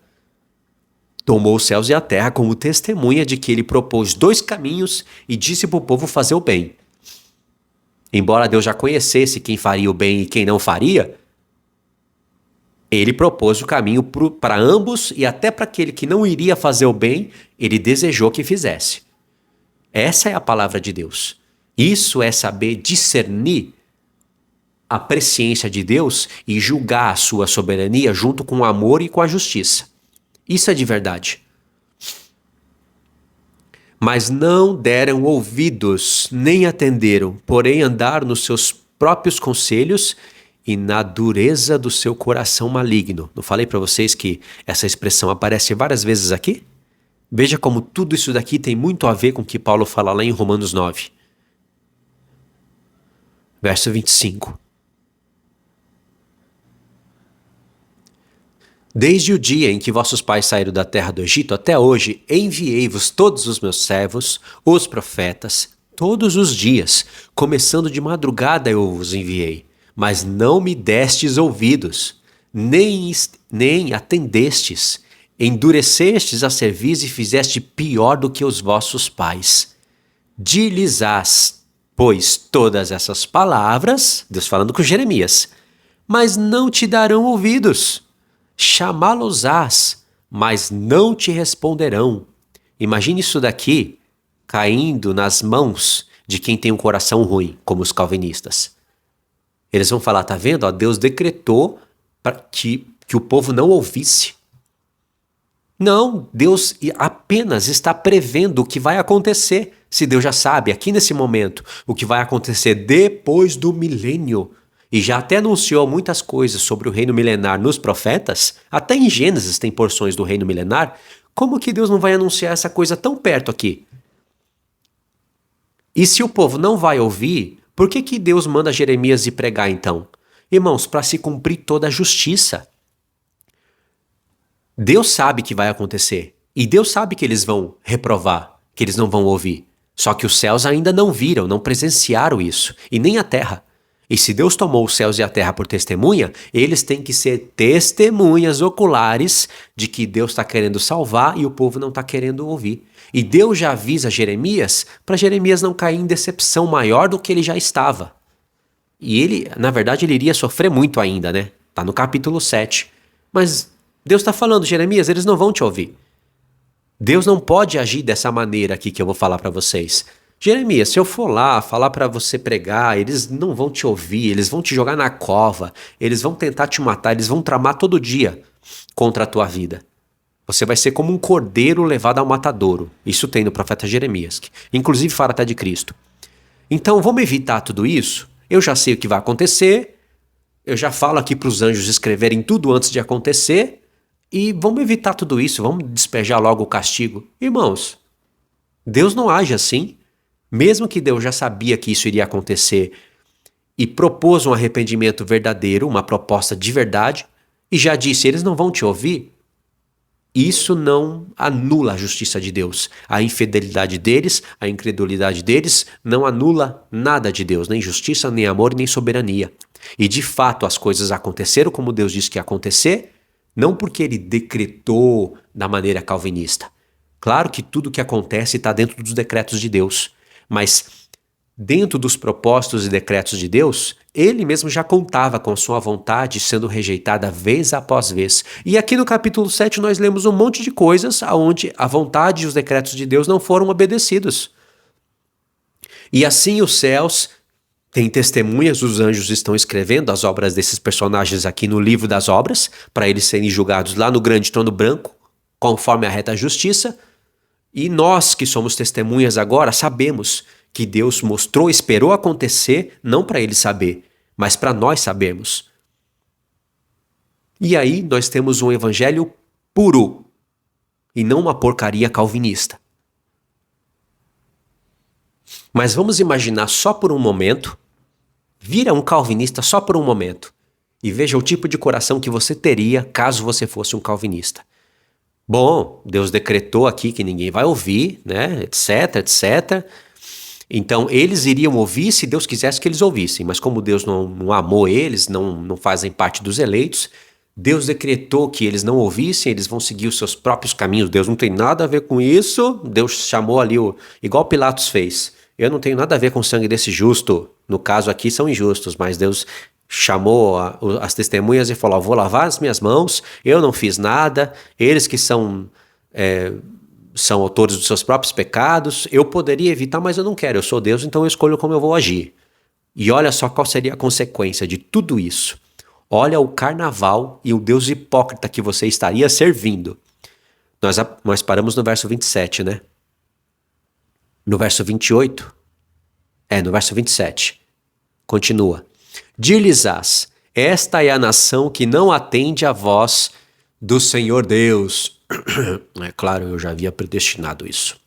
tomou os céus e a terra como testemunha de que ele propôs 2 caminhos e disse para o povo fazer o bem. Embora Deus já conhecesse quem faria o bem e quem não faria, ele propôs o caminho para ambos e até para aquele que não iria fazer o bem, ele desejou que fizesse. Essa é a palavra de Deus. Isso é saber discernir a presciência de Deus e julgar a sua soberania junto com o amor e com a justiça. Isso é de verdade. Mas não deram ouvidos, nem atenderam, porém andaram nos seus próprios conselhos e na dureza do seu coração maligno. Não falei para vocês que essa expressão aparece várias vezes aqui? Veja como tudo isso daqui tem muito a ver com o que Paulo fala lá em Romanos 9. Verso 25. Desde o dia em que vossos pais saíram da terra do Egito até hoje, enviei-vos todos os meus servos, os profetas, todos os dias, começando de madrugada eu vos enviei. Mas não me destes ouvidos, nem atendestes, endurecestes a cerviz e fizeste pior do que os vossos pais. Dir-lhes-ás, pois, todas essas palavras, Deus falando com Jeremias, mas não te darão ouvidos. Chamá-los-ás, mas não te responderão. Imagine isso daqui caindo nas mãos de quem tem um coração ruim, como os calvinistas. Eles vão falar: tá vendo? Ó, Deus decretou para que o povo não ouvisse. Não, Deus apenas está prevendo o que vai acontecer. Se Deus já sabe, aqui nesse momento, o que vai acontecer depois do milênio, e já até anunciou muitas coisas sobre o reino milenar nos profetas, até em Gênesis tem porções do reino milenar, como que Deus não vai anunciar essa coisa tão perto aqui? E se o povo não vai ouvir, por que Deus manda Jeremias ir pregar então? Irmãos, para se cumprir toda a justiça. Deus sabe que vai acontecer. E Deus sabe que eles vão reprovar, que eles não vão ouvir. Só que os céus ainda não viram, não presenciaram isso. E nem a terra. E se Deus tomou os céus e a terra por testemunha, eles têm que ser testemunhas oculares de que Deus está querendo salvar e o povo não está querendo ouvir. E Deus já avisa Jeremias para Jeremias não cair em decepção maior do que ele já estava. E ele, na verdade, ele iria sofrer muito ainda, né? Está no capítulo 7. Mas Deus está falando: Jeremias, eles não vão te ouvir. Deus não pode agir dessa maneira aqui que eu vou falar para vocês. Jeremias, se eu for lá falar para você pregar, eles não vão te ouvir, eles vão te jogar na cova, eles vão tentar te matar, eles vão tramar todo dia contra a tua vida. Você vai ser como um cordeiro levado ao matadouro. Isso tem no profeta Jeremias, que inclusive fala até de Cristo. Então vamos evitar tudo isso? Eu já sei o que vai acontecer, eu já falo aqui para os anjos escreverem tudo antes de acontecer, e vamos evitar tudo isso, vamos despejar logo o castigo. Irmãos, Deus não age assim. Mesmo que Deus já sabia que isso iria acontecer e propôs um arrependimento verdadeiro, uma proposta de verdade, e já disse, eles não vão te ouvir, isso não anula a justiça de Deus. A infidelidade deles, a incredulidade deles, não anula nada de Deus, nem justiça, nem amor, nem soberania. E de fato as coisas aconteceram como Deus disse que ia acontecer, não porque ele decretou da maneira calvinista. Claro que tudo que acontece está dentro dos decretos de Deus, mas dentro dos propósitos e decretos de Deus, ele mesmo já contava com sua vontade sendo rejeitada vez após vez. E aqui no capítulo 7 nós lemos um monte de coisas onde a vontade e os decretos de Deus não foram obedecidos. E assim os céus têm testemunhas, os anjos estão escrevendo as obras desses personagens aqui no livro das obras, para eles serem julgados lá no grande trono branco, conforme a reta justiça. E nós que somos testemunhas agora sabemos que Deus mostrou, esperou acontecer, não para ele saber, mas para nós sabermos. E aí nós temos um evangelho puro e não uma porcaria calvinista. Mas vamos imaginar só por um momento, vira um calvinista só por um momento e veja o tipo de coração que você teria caso você fosse um calvinista. Bom, Deus decretou aqui que ninguém vai ouvir, né, etc, etc. Então, eles iriam ouvir se Deus quisesse que eles ouvissem, mas como Deus não amou eles, não fazem parte dos eleitos, Deus decretou que eles não ouvissem, eles vão seguir os seus próprios caminhos. Deus não tem nada a ver com isso. Deus chamou ali, igual Pilatos fez. Eu não tenho nada a ver com o sangue desse justo. No caso aqui são injustos, mas Deus chamou as testemunhas e falou, vou lavar as minhas mãos, eu não fiz nada, eles que são autores dos seus próprios pecados, eu poderia evitar, mas eu não quero, eu sou Deus, então eu escolho como eu vou agir. E olha só qual seria a consequência de tudo isso. Olha o carnaval e o Deus hipócrita que você estaria servindo. Nós paramos no verso 27, né? No verso 28? No verso 27. Continua. Dir-lhes-ás, esta é a nação que não atende à voz do Senhor Deus. É claro, eu já havia predestinado isso.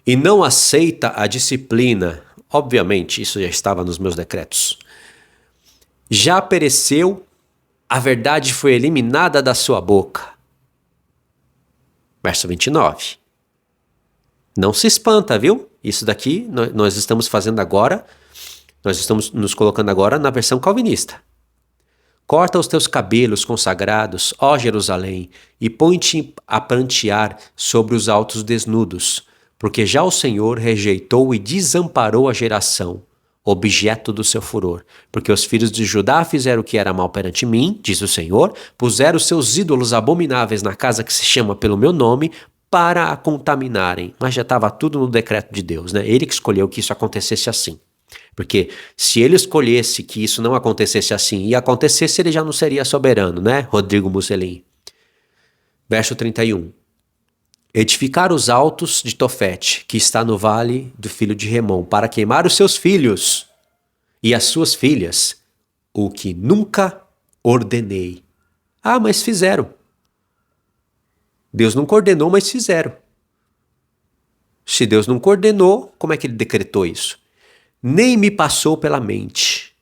E não aceita a disciplina. Obviamente, isso já estava nos meus decretos. Já pereceu, a verdade foi eliminada da sua boca. Verso 29. Não se espanta, viu? Isso daqui nós estamos fazendo agora. Nós estamos nos colocando agora na versão calvinista. Corta os teus cabelos consagrados, ó Jerusalém, e põe-te a prantear sobre os altos desnudos, porque já o Senhor rejeitou e desamparou a geração, objeto do seu furor. Porque os filhos de Judá fizeram o que era mal perante mim, diz o Senhor, puseram seus ídolos abomináveis na casa que se chama pelo meu nome, para a contaminarem. Mas já estava tudo no decreto de Deus, né? Ele que escolheu que isso acontecesse assim. Porque se ele escolhesse que isso não acontecesse assim e acontecesse, ele já não seria soberano, né? Rodrigo Mussolini. Verso 31. Edificar os altos de Tofete, que está no vale do filho de Remon, para queimar os seus filhos e as suas filhas, o que nunca ordenei. Ah, mas fizeram. Deus não coordenou, mas fizeram. Se Deus não coordenou, como é que ele decretou isso? Nem me passou pela mente.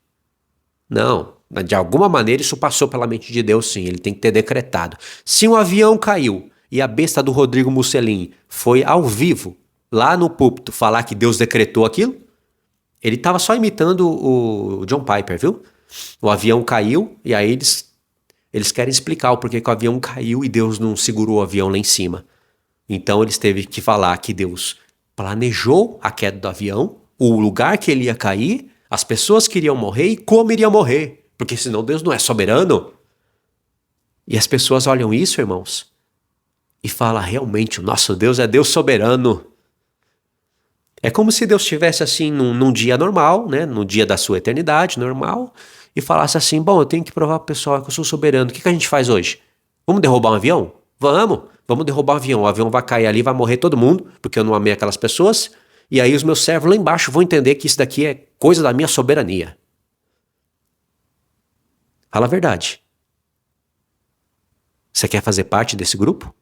Não, de alguma maneira isso passou pela mente de Deus sim, ele tem que ter decretado. Se um avião caiu e a besta do Rodrigo Mussolini foi ao vivo, lá no púlpito, falar que Deus decretou aquilo, ele estava só imitando o John Piper, viu? O avião caiu e aí eles querem explicar o porquê que o avião caiu e Deus não segurou o avião lá em cima. Então eles teve que falar que Deus planejou a queda do avião, o lugar que ele ia cair, as pessoas que iriam morrer e como iriam morrer. Porque senão Deus não é soberano. E as pessoas olham isso, irmãos, e falam, realmente, o nosso Deus é Deus soberano. É como se Deus estivesse assim num dia normal, né? No dia da sua eternidade, normal, e falasse assim: bom, eu tenho que provar pro pessoal que eu sou soberano. O que a gente faz hoje? Vamos derrubar um avião? Vamos derrubar um avião. O avião vai cair ali, vai morrer todo mundo, porque eu não amei aquelas pessoas. E aí os meus servos lá embaixo vão entender que isso daqui é coisa da minha soberania. Fala a verdade. Você quer fazer parte desse grupo?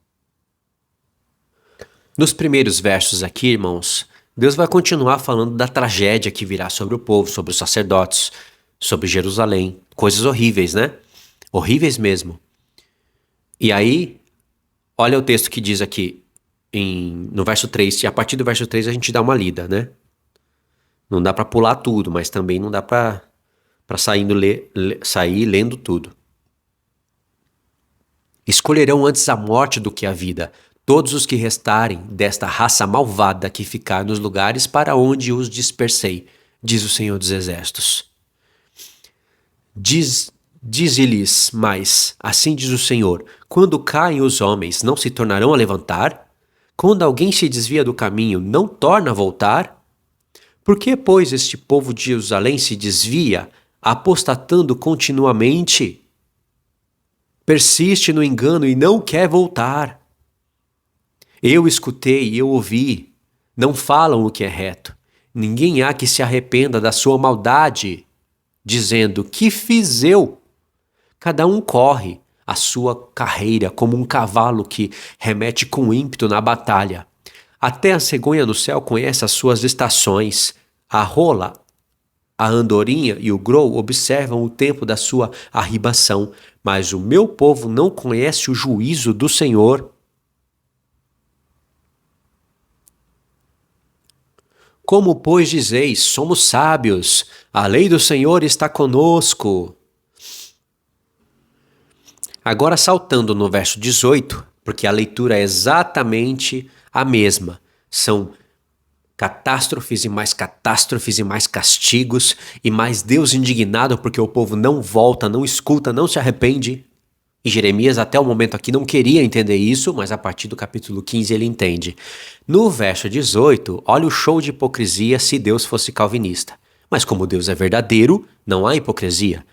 Nos primeiros versos aqui, irmãos, Deus vai continuar falando da tragédia que virá sobre o povo, sobre os sacerdotes, sobre Jerusalém. Coisas horríveis, né? Horríveis mesmo. E aí, olha o texto que diz aqui no verso 3, e a partir do verso 3 a gente dá uma lida, né? Não dá para pular tudo, mas também não dá para sair lendo tudo. Escolherão antes a morte do que a vida, todos os que restarem desta raça malvada que ficar nos lugares para onde os dispersei, diz o Senhor dos Exércitos. Dize-lhes mais, assim diz o Senhor, quando caem os homens, não se tornarão a levantar? Quando alguém se desvia do caminho, não torna a voltar? Por que, pois, este povo de Jerusalém se desvia, apostatando continuamente? Persiste no engano e não quer voltar. Eu escutei, eu ouvi, não falam o que é reto. Ninguém há que se arrependa da sua maldade, dizendo, que fiz eu? Cada um corre a sua carreira como um cavalo que remete com ímpeto na batalha. Até a cegonha no céu conhece as suas estações. A rola, a andorinha e o grou observam o tempo da sua arribação, mas o meu povo não conhece o juízo do Senhor. Como, pois, dizeis, somos sábios, a lei do Senhor está conosco. Agora saltando no verso 18, porque a leitura é exatamente a mesma. São catástrofes e mais castigos e mais Deus indignado porque o povo não volta, não escuta, não se arrepende. E Jeremias até o momento aqui não queria entender isso, mas a partir do capítulo 15 ele entende. No verso 18, olha o show de hipocrisia se Deus fosse calvinista. Mas como Deus é verdadeiro, não há hipocrisia.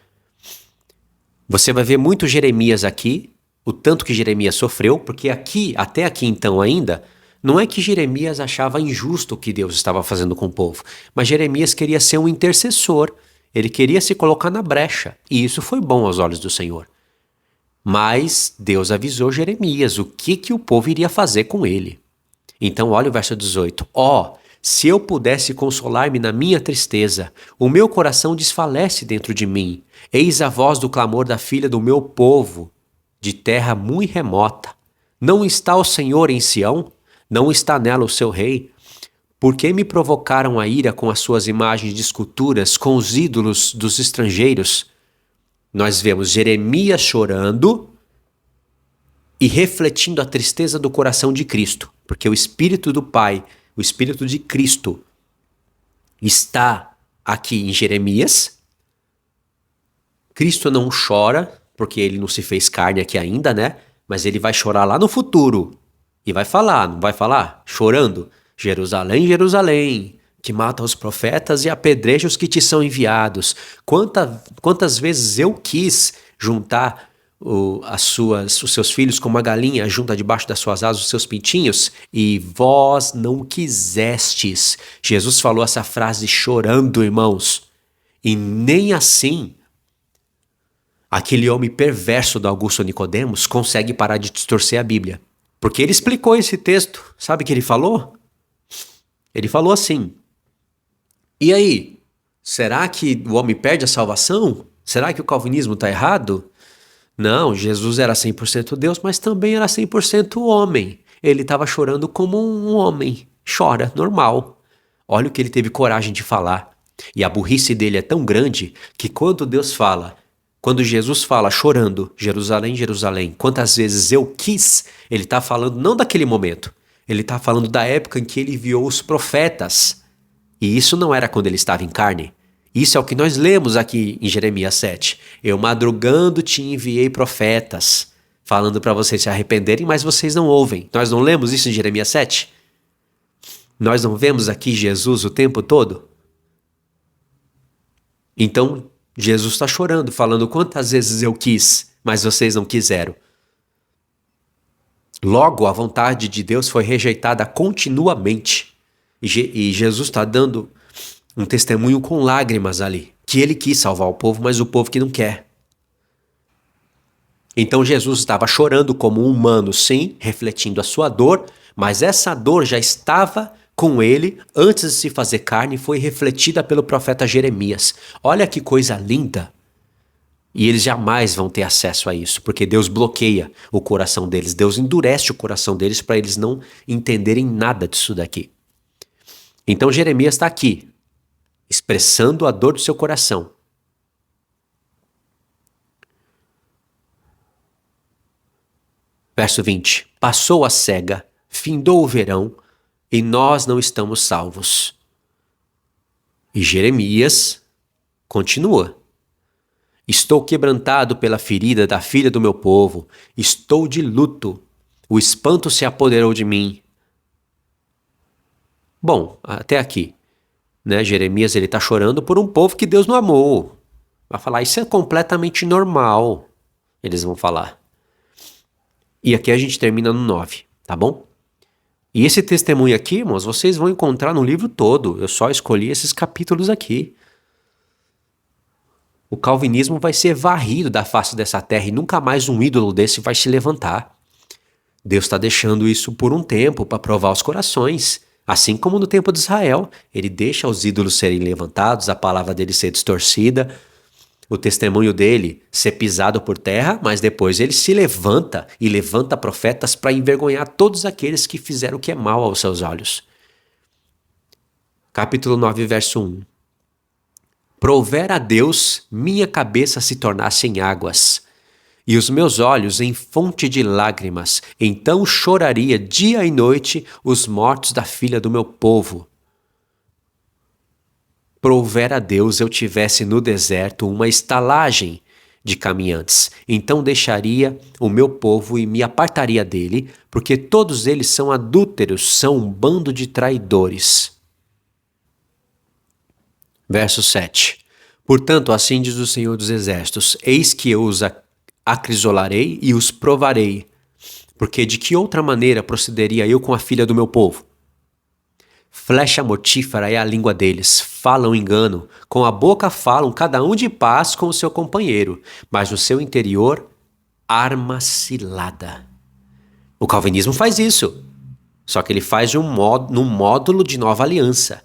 Você vai ver muito Jeremias aqui, o tanto que Jeremias sofreu, porque aqui, até aqui então ainda, não é que Jeremias achava injusto o que Deus estava fazendo com o povo, mas Jeremias queria ser um intercessor, ele queria se colocar na brecha, e isso foi bom aos olhos do Senhor. Mas Deus avisou Jeremias o que o povo iria fazer com ele. Então olha o verso 18. Se eu pudesse consolar-me na minha tristeza, o meu coração desfalece dentro de mim. Eis a voz do clamor da filha do meu povo, de terra muito remota. Não está o Senhor em Sião? Não está nela o seu rei? Por que me provocaram a ira com as suas imagens de esculturas, com os ídolos dos estrangeiros? Nós vemos Jeremias chorando e refletindo a tristeza do coração de Cristo, porque o Espírito do Pai, o Espírito de Cristo, está aqui em Jeremias. Cristo não chora, porque ele não se fez carne aqui ainda, né? Mas ele vai chorar lá no futuro. E vai falar, não vai falar? Chorando. Jerusalém, Jerusalém, que mata os profetas e apedreja os que te são enviados. Quantas vezes eu quis juntar os seus filhos como a galinha junta debaixo das suas asas os seus pintinhos, e vós não quisestes. Jesus falou essa frase chorando, irmãos. E nem assim aquele homem perverso do Augusto Nicodemos consegue parar de distorcer a Bíblia. Porque ele explicou esse texto. Sabe o que ele falou? Ele falou assim: e aí, será que o homem perde a salvação? Será que o calvinismo está errado? Não, Jesus era 100% Deus, mas também era 100% homem. Ele estava chorando como um homem chora, normal. Olha o que ele teve coragem de falar. E a burrice dele é tão grande que quando Jesus fala chorando, Jerusalém, Jerusalém, quantas vezes eu quis, ele está falando não daquele momento. Ele está falando da época em que ele enviou os profetas. E isso não era quando ele estava em carne. Isso é o que nós lemos aqui em Jeremias 7. Eu madrugando te enviei profetas, falando para vocês se arrependerem, mas vocês não ouvem. Nós não lemos isso em Jeremias 7? Nós não vemos aqui Jesus o tempo todo? Então, Jesus está chorando, falando: quantas vezes eu quis, mas vocês não quiseram. Logo, a vontade de Deus foi rejeitada continuamente. E Jesus está dando um testemunho com lágrimas ali, que ele quis salvar o povo, mas o povo que não quer. Então Jesus estava chorando como um humano, sim, refletindo a sua dor, mas essa dor já estava com ele antes de se fazer carne e foi refletida pelo profeta Jeremias. Olha que coisa linda! E eles jamais vão ter acesso a isso, porque Deus bloqueia o coração deles, Deus endurece o coração deles para eles não entenderem nada disso daqui. Então Jeremias está aqui, expressando a dor do seu coração. Verso 20: passou a cega, findou o verão, e nós não estamos salvos. E Jeremias continua: estou quebrantado pela ferida da filha do meu povo, estou de luto, o espanto se apoderou de mim. Bom, até aqui, né? Jeremias ele está chorando por um povo que Deus não amou. Vai falar: isso é completamente normal, eles vão falar. E aqui a gente termina no 9, tá bom? E esse testemunho aqui, irmãos, vocês vão encontrar no livro todo. Eu só escolhi esses capítulos aqui. O calvinismo vai ser varrido da face dessa terra e nunca mais um ídolo desse vai se levantar. Deus está deixando isso por um tempo para provar os corações. Assim como no tempo de Israel, ele deixa os ídolos serem levantados, a palavra dele ser distorcida, o testemunho dele ser pisado por terra, mas depois ele se levanta e levanta profetas para envergonhar todos aqueles que fizeram o que é mal aos seus olhos. Capítulo 9, verso 1. Prouver a Deus minha cabeça se tornasse em águas, e os meus olhos em fonte de lágrimas, então choraria dia e noite os mortos da filha do meu povo. Prouver a Deus eu tivesse no deserto uma estalagem de caminhantes, então deixaria o meu povo e me apartaria dele, porque todos eles são adúlteros, são um bando de traidores. Verso 7. Portanto, assim diz o Senhor dos Exércitos: eis que eu os acrisolarei e os provarei, porque de que outra maneira procederia eu com a filha do meu povo? Flecha mortífera é a língua deles, falam engano, com a boca falam cada um de paz com o seu companheiro, mas no seu interior, arma cilada. O calvinismo faz isso, só que ele faz num módulo de nova aliança.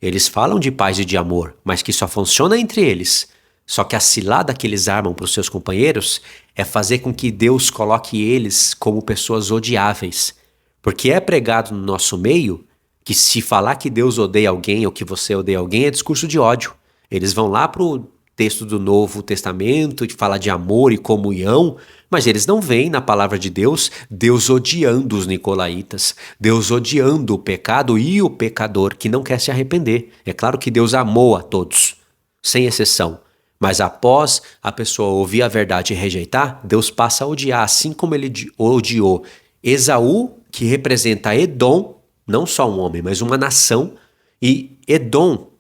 Eles falam de paz e de amor, mas que só funciona entre eles. Só que a cilada que eles armam para os seus companheiros é fazer com que Deus coloque eles como pessoas odiáveis. Porque é pregado no nosso meio que se falar que Deus odeia alguém ou que você odeia alguém é discurso de ódio. Eles vão lá para o texto do Novo Testamento que fala de amor e comunhão, mas eles não veem na palavra de Deus, Deus odiando os nicolaítas, Deus odiando o pecado e o pecador que não quer se arrepender. É claro que Deus amou a todos, sem exceção. Mas após a pessoa ouvir a verdade e rejeitar, Deus passa a odiar, assim como ele odiou Esaú, que representa Edom, não só um homem, mas uma nação, e Edom,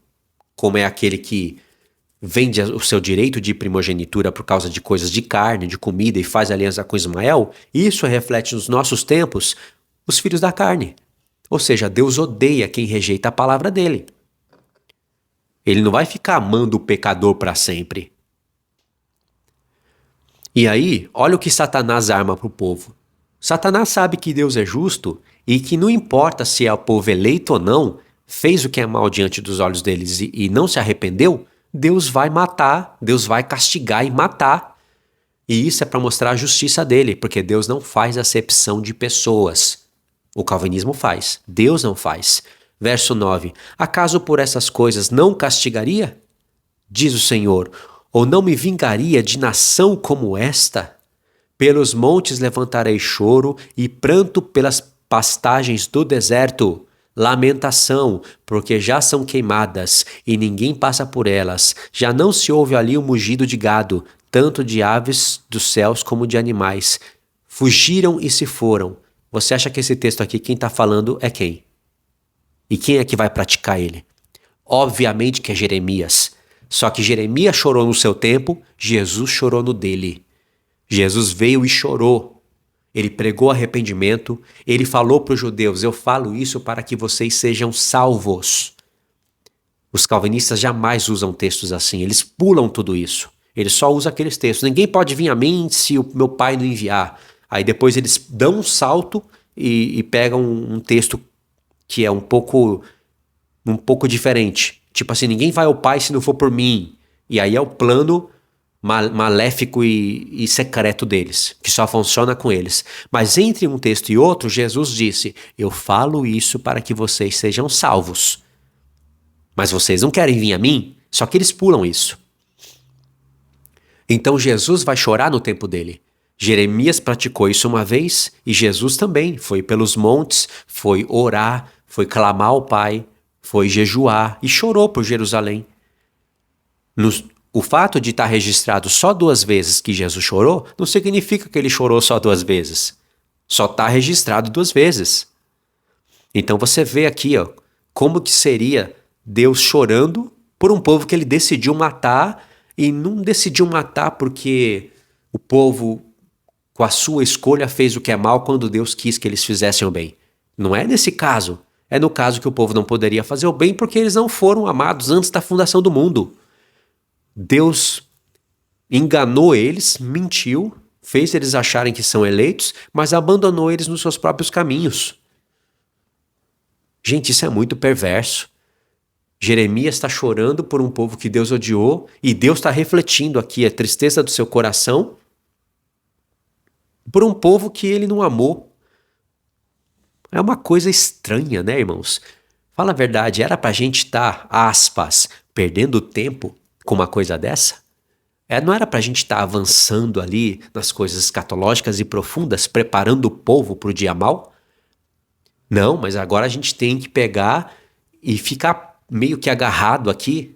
como é aquele que vende o seu direito de primogenitura por causa de coisas de carne, de comida e faz aliança com Ismael, isso reflete nos nossos tempos os filhos da carne. Ou seja, Deus odeia quem rejeita a palavra dele. Ele não vai ficar amando o pecador para sempre. E aí, olha o que Satanás arma para o povo. Satanás sabe que Deus é justo e que não importa se é o povo eleito ou não, fez o que é mal diante dos olhos deles e não se arrependeu, Deus vai matar, Deus vai castigar e matar. E isso é para mostrar a justiça dele, porque Deus não faz acepção de pessoas. O calvinismo faz, Deus não faz. Verso 9. Acaso por essas coisas não castigaria? Diz o Senhor, ou não me vingaria de nação como esta? Pelos montes levantarei choro e pranto pelas pastagens do deserto. Lamentação, porque já são queimadas e ninguém passa por elas. Já não se ouve ali o mugido de gado, tanto de aves dos céus como de animais. Fugiram e se foram. Você acha que esse texto aqui, quem está falando é quem? E quem é que vai praticar ele? Obviamente que é Jeremias. Só que Jeremias chorou no seu tempo, Jesus chorou no dele. Jesus veio e chorou. Ele pregou arrependimento, ele falou para os judeus: eu falo isso para que vocês sejam salvos. Os calvinistas jamais usam textos assim, eles pulam tudo isso. Eles só usam aqueles textos. Ninguém pode vir a mim se o meu pai não enviar. Aí depois eles dão um salto e pegam um texto que é um pouco diferente. Tipo assim, ninguém vai ao pai se não for por mim. E aí é o plano maléfico e secreto deles, que só funciona com eles. Mas entre um texto e outro, Jesus disse: eu falo isso para que vocês sejam salvos. Mas vocês não querem vir a mim? Só que eles pulam isso. Então Jesus vai chorar no tempo dele. Jeremias praticou isso uma vez e Jesus também foi pelos montes, foi orar, foi clamar ao Pai, foi jejuar e chorou por Jerusalém. O fato de estar registrado só 2 vezes que Jesus chorou não significa que ele chorou só 2 vezes. Só está registrado 2 vezes. Então você vê aqui, ó, como que seria Deus chorando por um povo que ele decidiu matar, e não decidiu matar porque o povo, com a sua escolha, fez o que é mal quando Deus quis que eles fizessem o bem. Não é nesse caso. É no caso que o povo não poderia fazer o bem porque eles não foram amados antes da fundação do mundo. Deus enganou eles, mentiu, fez eles acharem que são eleitos, mas abandonou eles nos seus próprios caminhos. Gente, isso é muito perverso. Jeremias está chorando por um povo que Deus odiou e Deus está refletindo aqui a tristeza do seu coração por um povo que ele não amou. É uma coisa estranha, né, irmãos? Fala a verdade, era pra gente estar, aspas, perdendo tempo com uma coisa dessa? Não era pra gente estar avançando ali nas coisas escatológicas e profundas, preparando o povo pro dia mau? Não, mas agora a gente tem que pegar e ficar meio que agarrado aqui,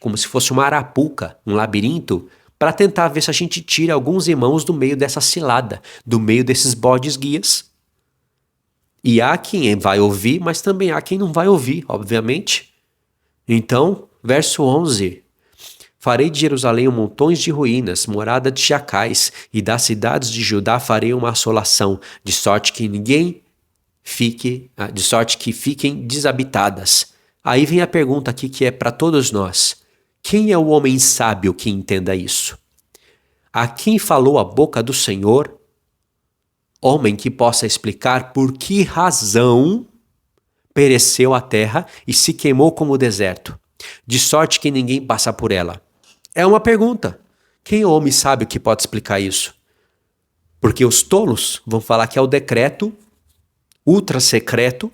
como se fosse uma arapuca, um labirinto, para tentar ver se a gente tira alguns irmãos do meio dessa cilada, do meio desses bodes guias. E há quem vai ouvir, mas também há quem não vai ouvir, obviamente. Então, verso 11: farei de Jerusalém montões de ruínas, morada de chacais, e das cidades de Judá farei uma assolação, de sorte que fiquem desabitadas. Aí vem a pergunta aqui que é para todos nós: quem é o homem sábio que entenda isso? A quem falou a boca do Senhor? Homem que possa explicar por que razão pereceu a terra e se queimou como o deserto, de sorte que ninguém passa por ela. É uma pergunta. Quem é o homem sábio que pode explicar isso? Porque os tolos vão falar que é o decreto ultra secreto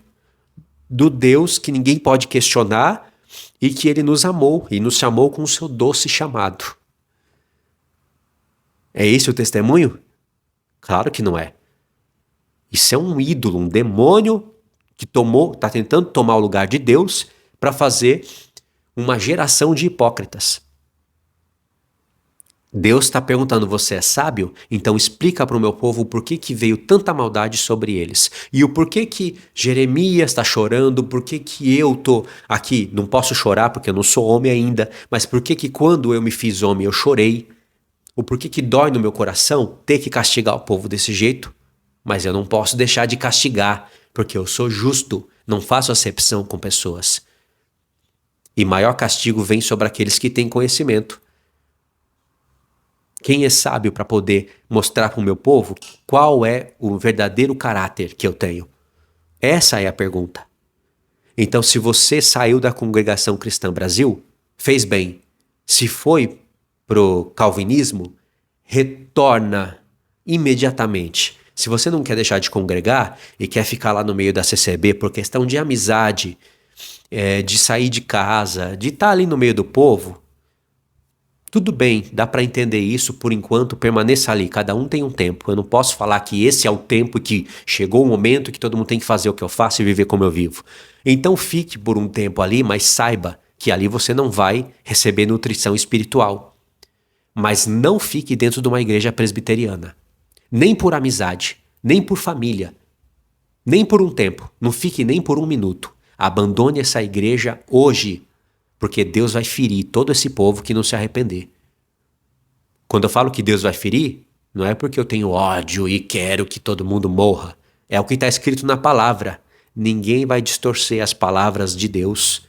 do Deus que ninguém pode questionar e que ele nos amou e nos chamou com o seu doce chamado. É esse o testemunho? Claro que não é. Isso é um ídolo, um demônio que está tentando tomar o lugar de Deus para fazer uma geração de hipócritas. Deus está perguntando: você é sábio? Então explica para o meu povo o porquê que veio tanta maldade sobre eles. E o porquê que Jeremias está chorando, porquê que eu estou aqui, não posso chorar porque eu não sou homem ainda, mas porquê que quando eu me fiz homem eu chorei. O porquê que dói no meu coração ter que castigar o povo desse jeito. Mas eu não posso deixar de castigar, porque eu sou justo, não faço acepção com pessoas. E maior castigo vem sobre aqueles que têm conhecimento. Quem é sábio para poder mostrar para o meu povo qual é o verdadeiro caráter que eu tenho? Essa é a pergunta. Então, se você saiu da Congregação Cristã Brasil, fez bem. Se foi pro calvinismo, retorna imediatamente. Se você não quer deixar de congregar e quer ficar lá no meio da CCB por questão de amizade, de sair de casa, de estar ali no meio do povo, tudo bem, dá para entender isso, por enquanto permaneça ali, cada um tem um tempo. Eu não posso falar que esse é o tempo e que chegou o momento que todo mundo tem que fazer o que eu faço e viver como eu vivo. Então fique por um tempo ali, mas saiba que ali você não vai receber nutrição espiritual. Mas não fique dentro de uma igreja presbiteriana. Nem por amizade, nem por família, nem por um tempo. Não fique nem por um minuto. Abandone essa igreja hoje, porque Deus vai ferir todo esse povo que não se arrepender. Quando eu falo que Deus vai ferir, não é porque eu tenho ódio e quero que todo mundo morra. É o que está escrito na palavra. Ninguém vai distorcer as palavras de Deus,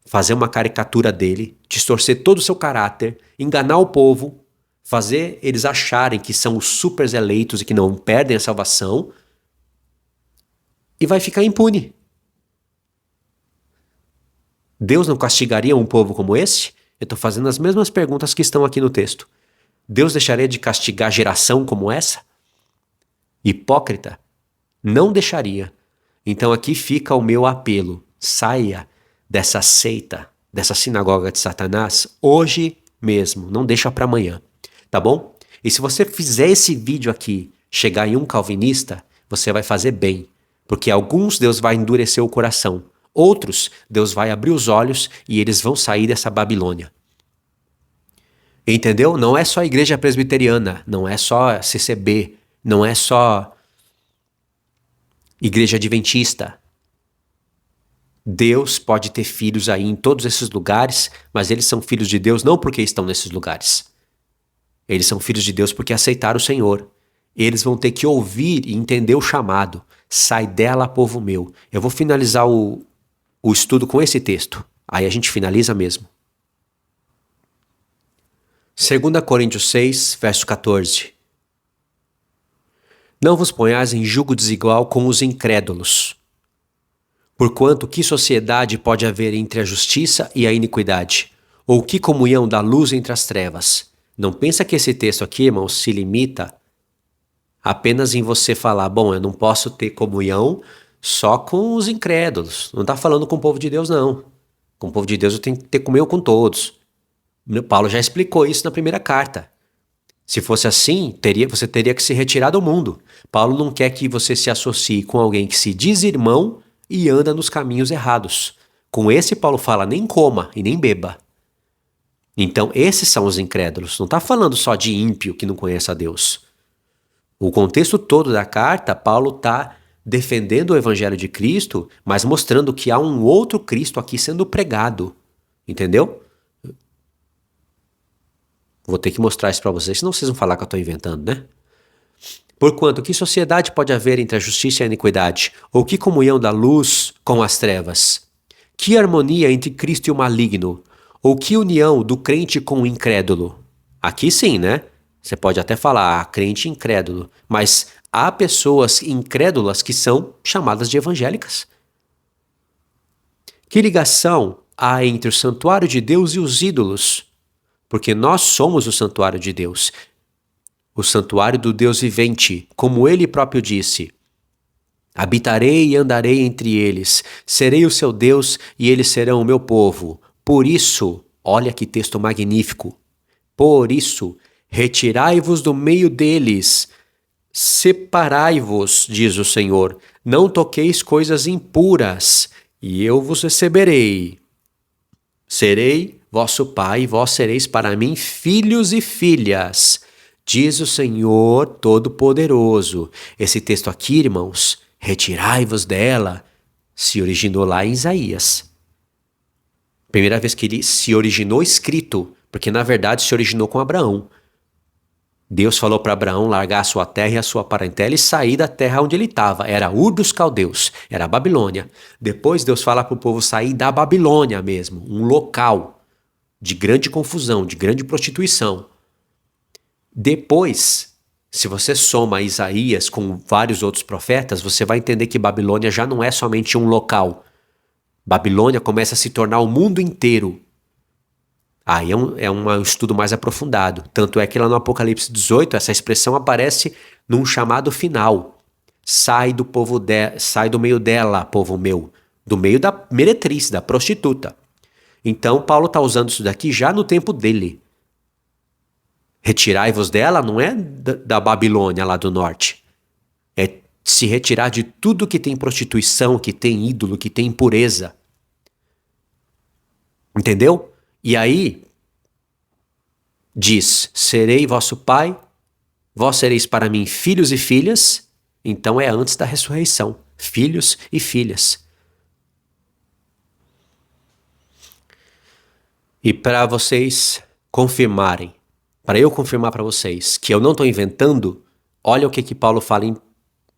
fazer uma caricatura dele, distorcer todo o seu caráter, enganar o povo, fazer eles acharem que são os super eleitos e que não perdem a salvação, e vai ficar impune. Deus não castigaria um povo como esse? Eu estou fazendo as mesmas perguntas que estão aqui no texto. Deus deixaria de castigar geração como essa? Hipócrita? Não deixaria. Então aqui fica o meu apelo. Saia dessa seita, dessa sinagoga de Satanás, hoje mesmo. Não deixa para amanhã. Tá bom? E se você fizer esse vídeo aqui chegar em um calvinista, você vai fazer bem. Porque alguns Deus vai endurecer o coração. Outros, Deus vai abrir os olhos e eles vão sair dessa Babilônia. Entendeu? Não é só a igreja presbiteriana, não é só CCB, não é só igreja adventista. Deus pode ter filhos aí em todos esses lugares, mas eles são filhos de Deus não porque estão nesses lugares. Eles são filhos de Deus porque aceitaram o Senhor. Eles vão ter que ouvir e entender o chamado. Sai dela, povo meu. Eu vou finalizar o estudo com esse texto. Aí a gente finaliza mesmo. 2 Coríntios 6, verso 14. Não vos ponhais em julgo desigual com os incrédulos. Porquanto que sociedade pode haver entre a justiça e a iniquidade? Ou que comunhão da luz entre as trevas? Não pensa que esse texto aqui, irmão, se limita apenas em você falar, bom, eu não posso ter comunhão só com os incrédulos. Não está falando com o povo de Deus, não. Com o povo de Deus eu tenho que ter comunhão com todos. Paulo já explicou isso na primeira carta. Se fosse assim, você teria que se retirar do mundo. Paulo não quer que você se associe com alguém que se diz irmão e anda nos caminhos errados. Com esse, Paulo fala, nem coma e nem beba. Então, esses são os incrédulos. Não está falando só de ímpio que não conhece a Deus. O contexto todo da carta, Paulo está defendendo o evangelho de Cristo, mas mostrando que há um outro Cristo aqui sendo pregado. Entendeu? Vou ter que mostrar isso para vocês, senão vocês vão falar que eu estou inventando, né? Porquanto, que sociedade pode haver entre a justiça e a iniquidade? Ou que comunhão da luz com as trevas? Que harmonia entre Cristo e o maligno? Ou que união do crente com o incrédulo? Aqui sim, né? Você pode até falar, crente incrédulo, mas há pessoas incrédulas que são chamadas de evangélicas. Que ligação há entre o santuário de Deus e os ídolos? Porque nós somos o santuário de Deus, o santuário do Deus vivente, como ele próprio disse. Habitarei e andarei entre eles, serei o seu Deus e eles serão o meu povo. Por isso, olha que texto magnífico, por isso, retirai-vos do meio deles, separai-vos, diz o Senhor, não toqueis coisas impuras, e eu vos receberei. Serei vosso pai, e vós sereis para mim filhos e filhas, diz o Senhor Todo-Poderoso. Esse texto aqui, irmãos, retirai-vos dela, se originou lá em Isaías. Primeira vez que ele se originou escrito, porque na verdade se originou com Abraão. Deus falou para Abraão largar a sua terra e a sua parentela e sair da terra onde ele estava. Era Ur dos Caldeus, era a Babilônia. Depois Deus fala para o povo sair da Babilônia mesmo, um local de grande confusão, de grande prostituição. Depois, se você soma Isaías com vários outros profetas, você vai entender que Babilônia já não é somente um local. Babilônia começa a se tornar o mundo inteiro. Aí é um estudo mais aprofundado. Tanto é que lá no Apocalipse 18, essa expressão aparece num chamado final. Sai do meio dela, povo meu. Do meio da meretriz, da prostituta. Então, Paulo está usando isso daqui já no tempo dele. Retirai-vos dela não é da Babilônia lá do norte. É se retirar de tudo que tem prostituição, que tem ídolo, que tem impureza. Entendeu? E aí, diz, serei vosso pai, vós sereis para mim filhos e filhas, então é antes da ressurreição, filhos e filhas. E para vocês confirmarem, para eu confirmar para vocês que eu não estou inventando, olha o que Paulo fala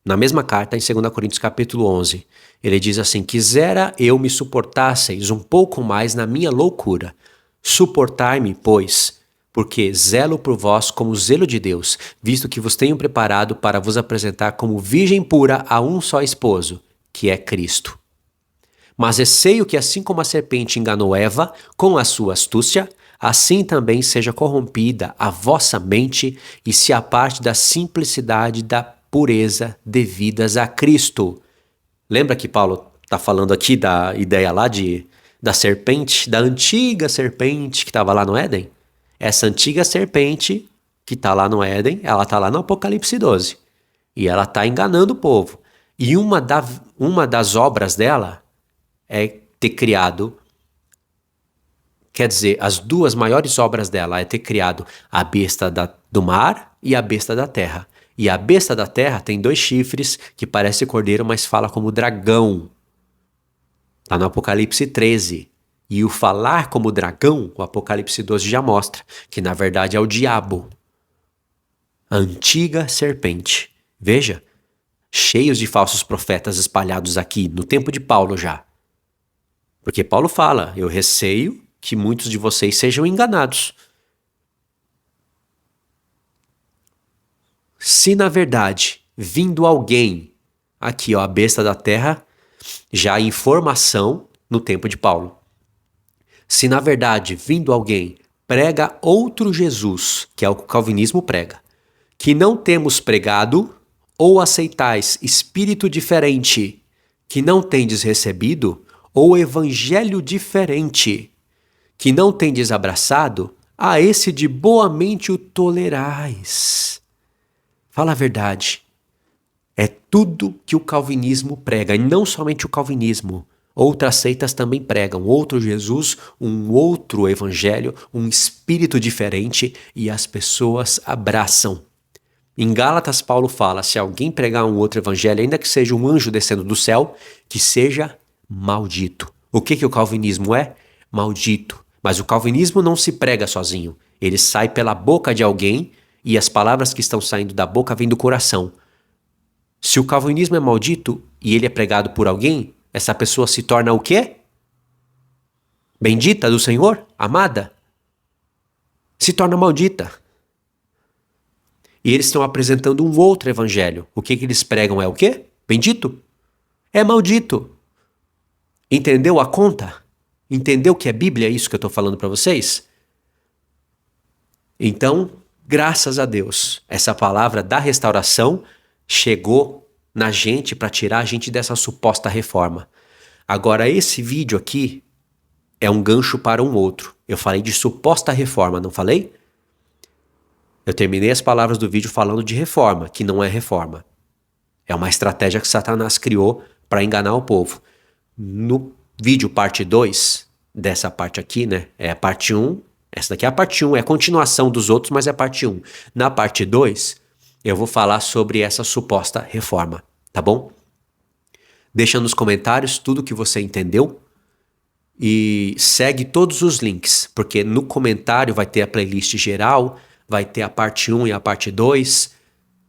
na mesma carta em 2 Coríntios capítulo 11. Ele diz assim: quisera eu me suportasseis um pouco mais na minha loucura. Suportai-me, pois, porque zelo por vós como zelo de Deus, visto que vos tenho preparado para vos apresentar como virgem pura a um só esposo, que é Cristo. Mas receio que assim como a serpente enganou Eva com a sua astúcia, assim também seja corrompida a vossa mente e se aparte da simplicidade da pureza devidas a Cristo. Lembra que Paulo está falando aqui da ideia lá da serpente, da antiga serpente que estava lá no Éden? Essa antiga serpente que está lá no Éden, ela está lá no Apocalipse 12. E ela está enganando o povo. E uma das obras dela é ter criado, quer dizer, as duas maiores obras dela é ter criado a besta do mar e a besta da terra. E a besta da terra tem 2 chifres que parece cordeiro, mas fala como dragão. Está no Apocalipse 13. E o falar como dragão, o Apocalipse 12 já mostra que na verdade é o diabo. A antiga serpente. Veja, cheios de falsos profetas espalhados aqui, no tempo de Paulo já. Porque Paulo fala, eu receio que muitos de vocês sejam enganados. Se na verdade, vindo alguém, aqui ó, a besta da terra, já em formação no tempo de Paulo. Se na verdade, vindo alguém, prega outro Jesus, que é o que o calvinismo prega, que não temos pregado, ou aceitais espírito diferente, que não tendes recebido, ou evangelho diferente, que não tendes abraçado, a esse de boa mente o tolerais. Fala a verdade. É tudo que o calvinismo prega, e não somente o calvinismo. Outras seitas também pregam outro Jesus, um outro evangelho, um espírito diferente, e as pessoas abraçam. Em Gálatas, Paulo fala, se alguém pregar um outro evangelho, ainda que seja um anjo descendo do céu, que seja maldito. O que o calvinismo é? Maldito. Mas o calvinismo não se prega sozinho. Ele sai pela boca de alguém e as palavras que estão saindo da boca vêm do coração. Se o calvinismo é maldito e ele é pregado por alguém, essa pessoa se torna o quê? Bendita do Senhor? Amada? Se torna maldita. E eles estão apresentando um outro evangelho. O que eles pregam é o quê? Bendito? É maldito. Entendeu a conta? Entendeu que é Bíblia isso que eu estou falando para vocês? Então, graças a Deus, essa palavra da restauração chegou na gente para tirar a gente dessa suposta reforma. Agora, esse vídeo aqui é um gancho para um outro. Eu falei de suposta reforma, não falei? Eu terminei as palavras do vídeo falando de reforma, que não é reforma. É uma estratégia que Satanás criou para enganar o povo. No vídeo parte 2, dessa parte aqui, né? É a parte 1. Essa daqui é a parte 1, é a continuação dos outros, mas é a parte 1. Na parte 2, eu vou falar sobre essa suposta reforma, tá bom? Deixa nos comentários tudo que você entendeu e segue todos os links, porque no comentário vai ter a playlist geral, vai ter a parte 1 e a parte 2,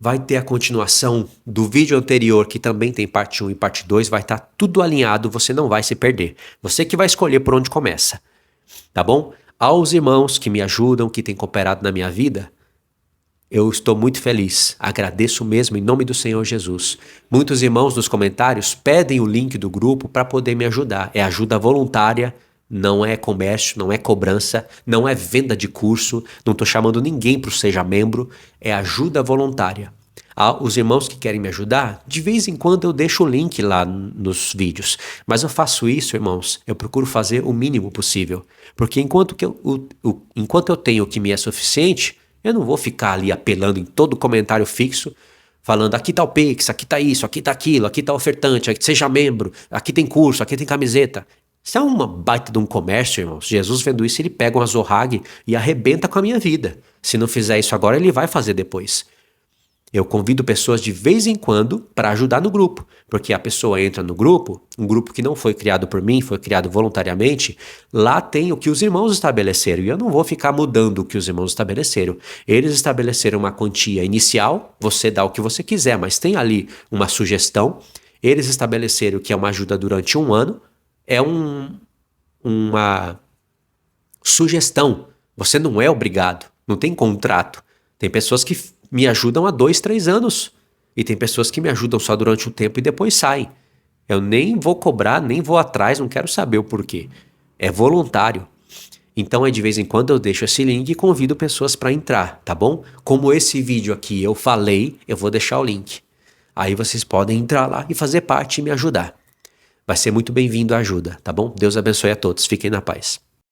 vai ter a continuação do vídeo anterior, que também tem parte 1 e parte 2, vai estar tudo alinhado, você não vai se perder. Você que vai escolher por onde começa, tá bom? Aos irmãos que me ajudam, que têm cooperado na minha vida, eu estou muito feliz, agradeço mesmo em nome do Senhor Jesus. Muitos irmãos nos comentários pedem o link do grupo para poder me ajudar. É ajuda voluntária, não é comércio, não é cobrança, não é venda de curso, não estou chamando ninguém para o seja membro, é ajuda voluntária. Os irmãos que querem me ajudar, de vez em quando eu deixo o link lá nos vídeos, mas eu faço isso, irmãos, eu procuro fazer o mínimo possível, porque enquanto eu tenho o que me é suficiente, eu não vou ficar ali apelando em todo comentário fixo, falando aqui tá o Pix, aqui tá isso, aqui tá aquilo, aqui tá ofertante, aqui seja membro, aqui tem curso, aqui tem camiseta. Isso é uma baita de um comércio, irmãos. Jesus vendo isso, ele pega uma zorrague e arrebenta com a minha vida. Se não fizer isso agora, ele vai fazer depois. Eu convido pessoas de vez em quando para ajudar no grupo, porque a pessoa entra no grupo, um grupo que não foi criado por mim, foi criado voluntariamente, lá tem o que os irmãos estabeleceram, e eu não vou ficar mudando o que os irmãos estabeleceram. Eles estabeleceram uma quantia inicial, você dá o que você quiser, mas tem ali uma sugestão. Eles estabeleceram que é uma ajuda durante 1 ano, é uma sugestão, você não é obrigado, não tem contrato. Tem pessoas que me ajudam há 2, 3 anos. E tem pessoas que me ajudam só durante um tempo e depois saem. Eu nem vou cobrar, nem vou atrás, não quero saber o porquê. É voluntário. Então, de vez em quando eu deixo esse link e convido pessoas para entrar, tá bom? Como esse vídeo aqui eu falei, eu vou deixar o link. Aí vocês podem entrar lá e fazer parte e me ajudar. Vai ser muito bem-vindo a ajuda, tá bom? Deus abençoe a todos. Fiquem na paz.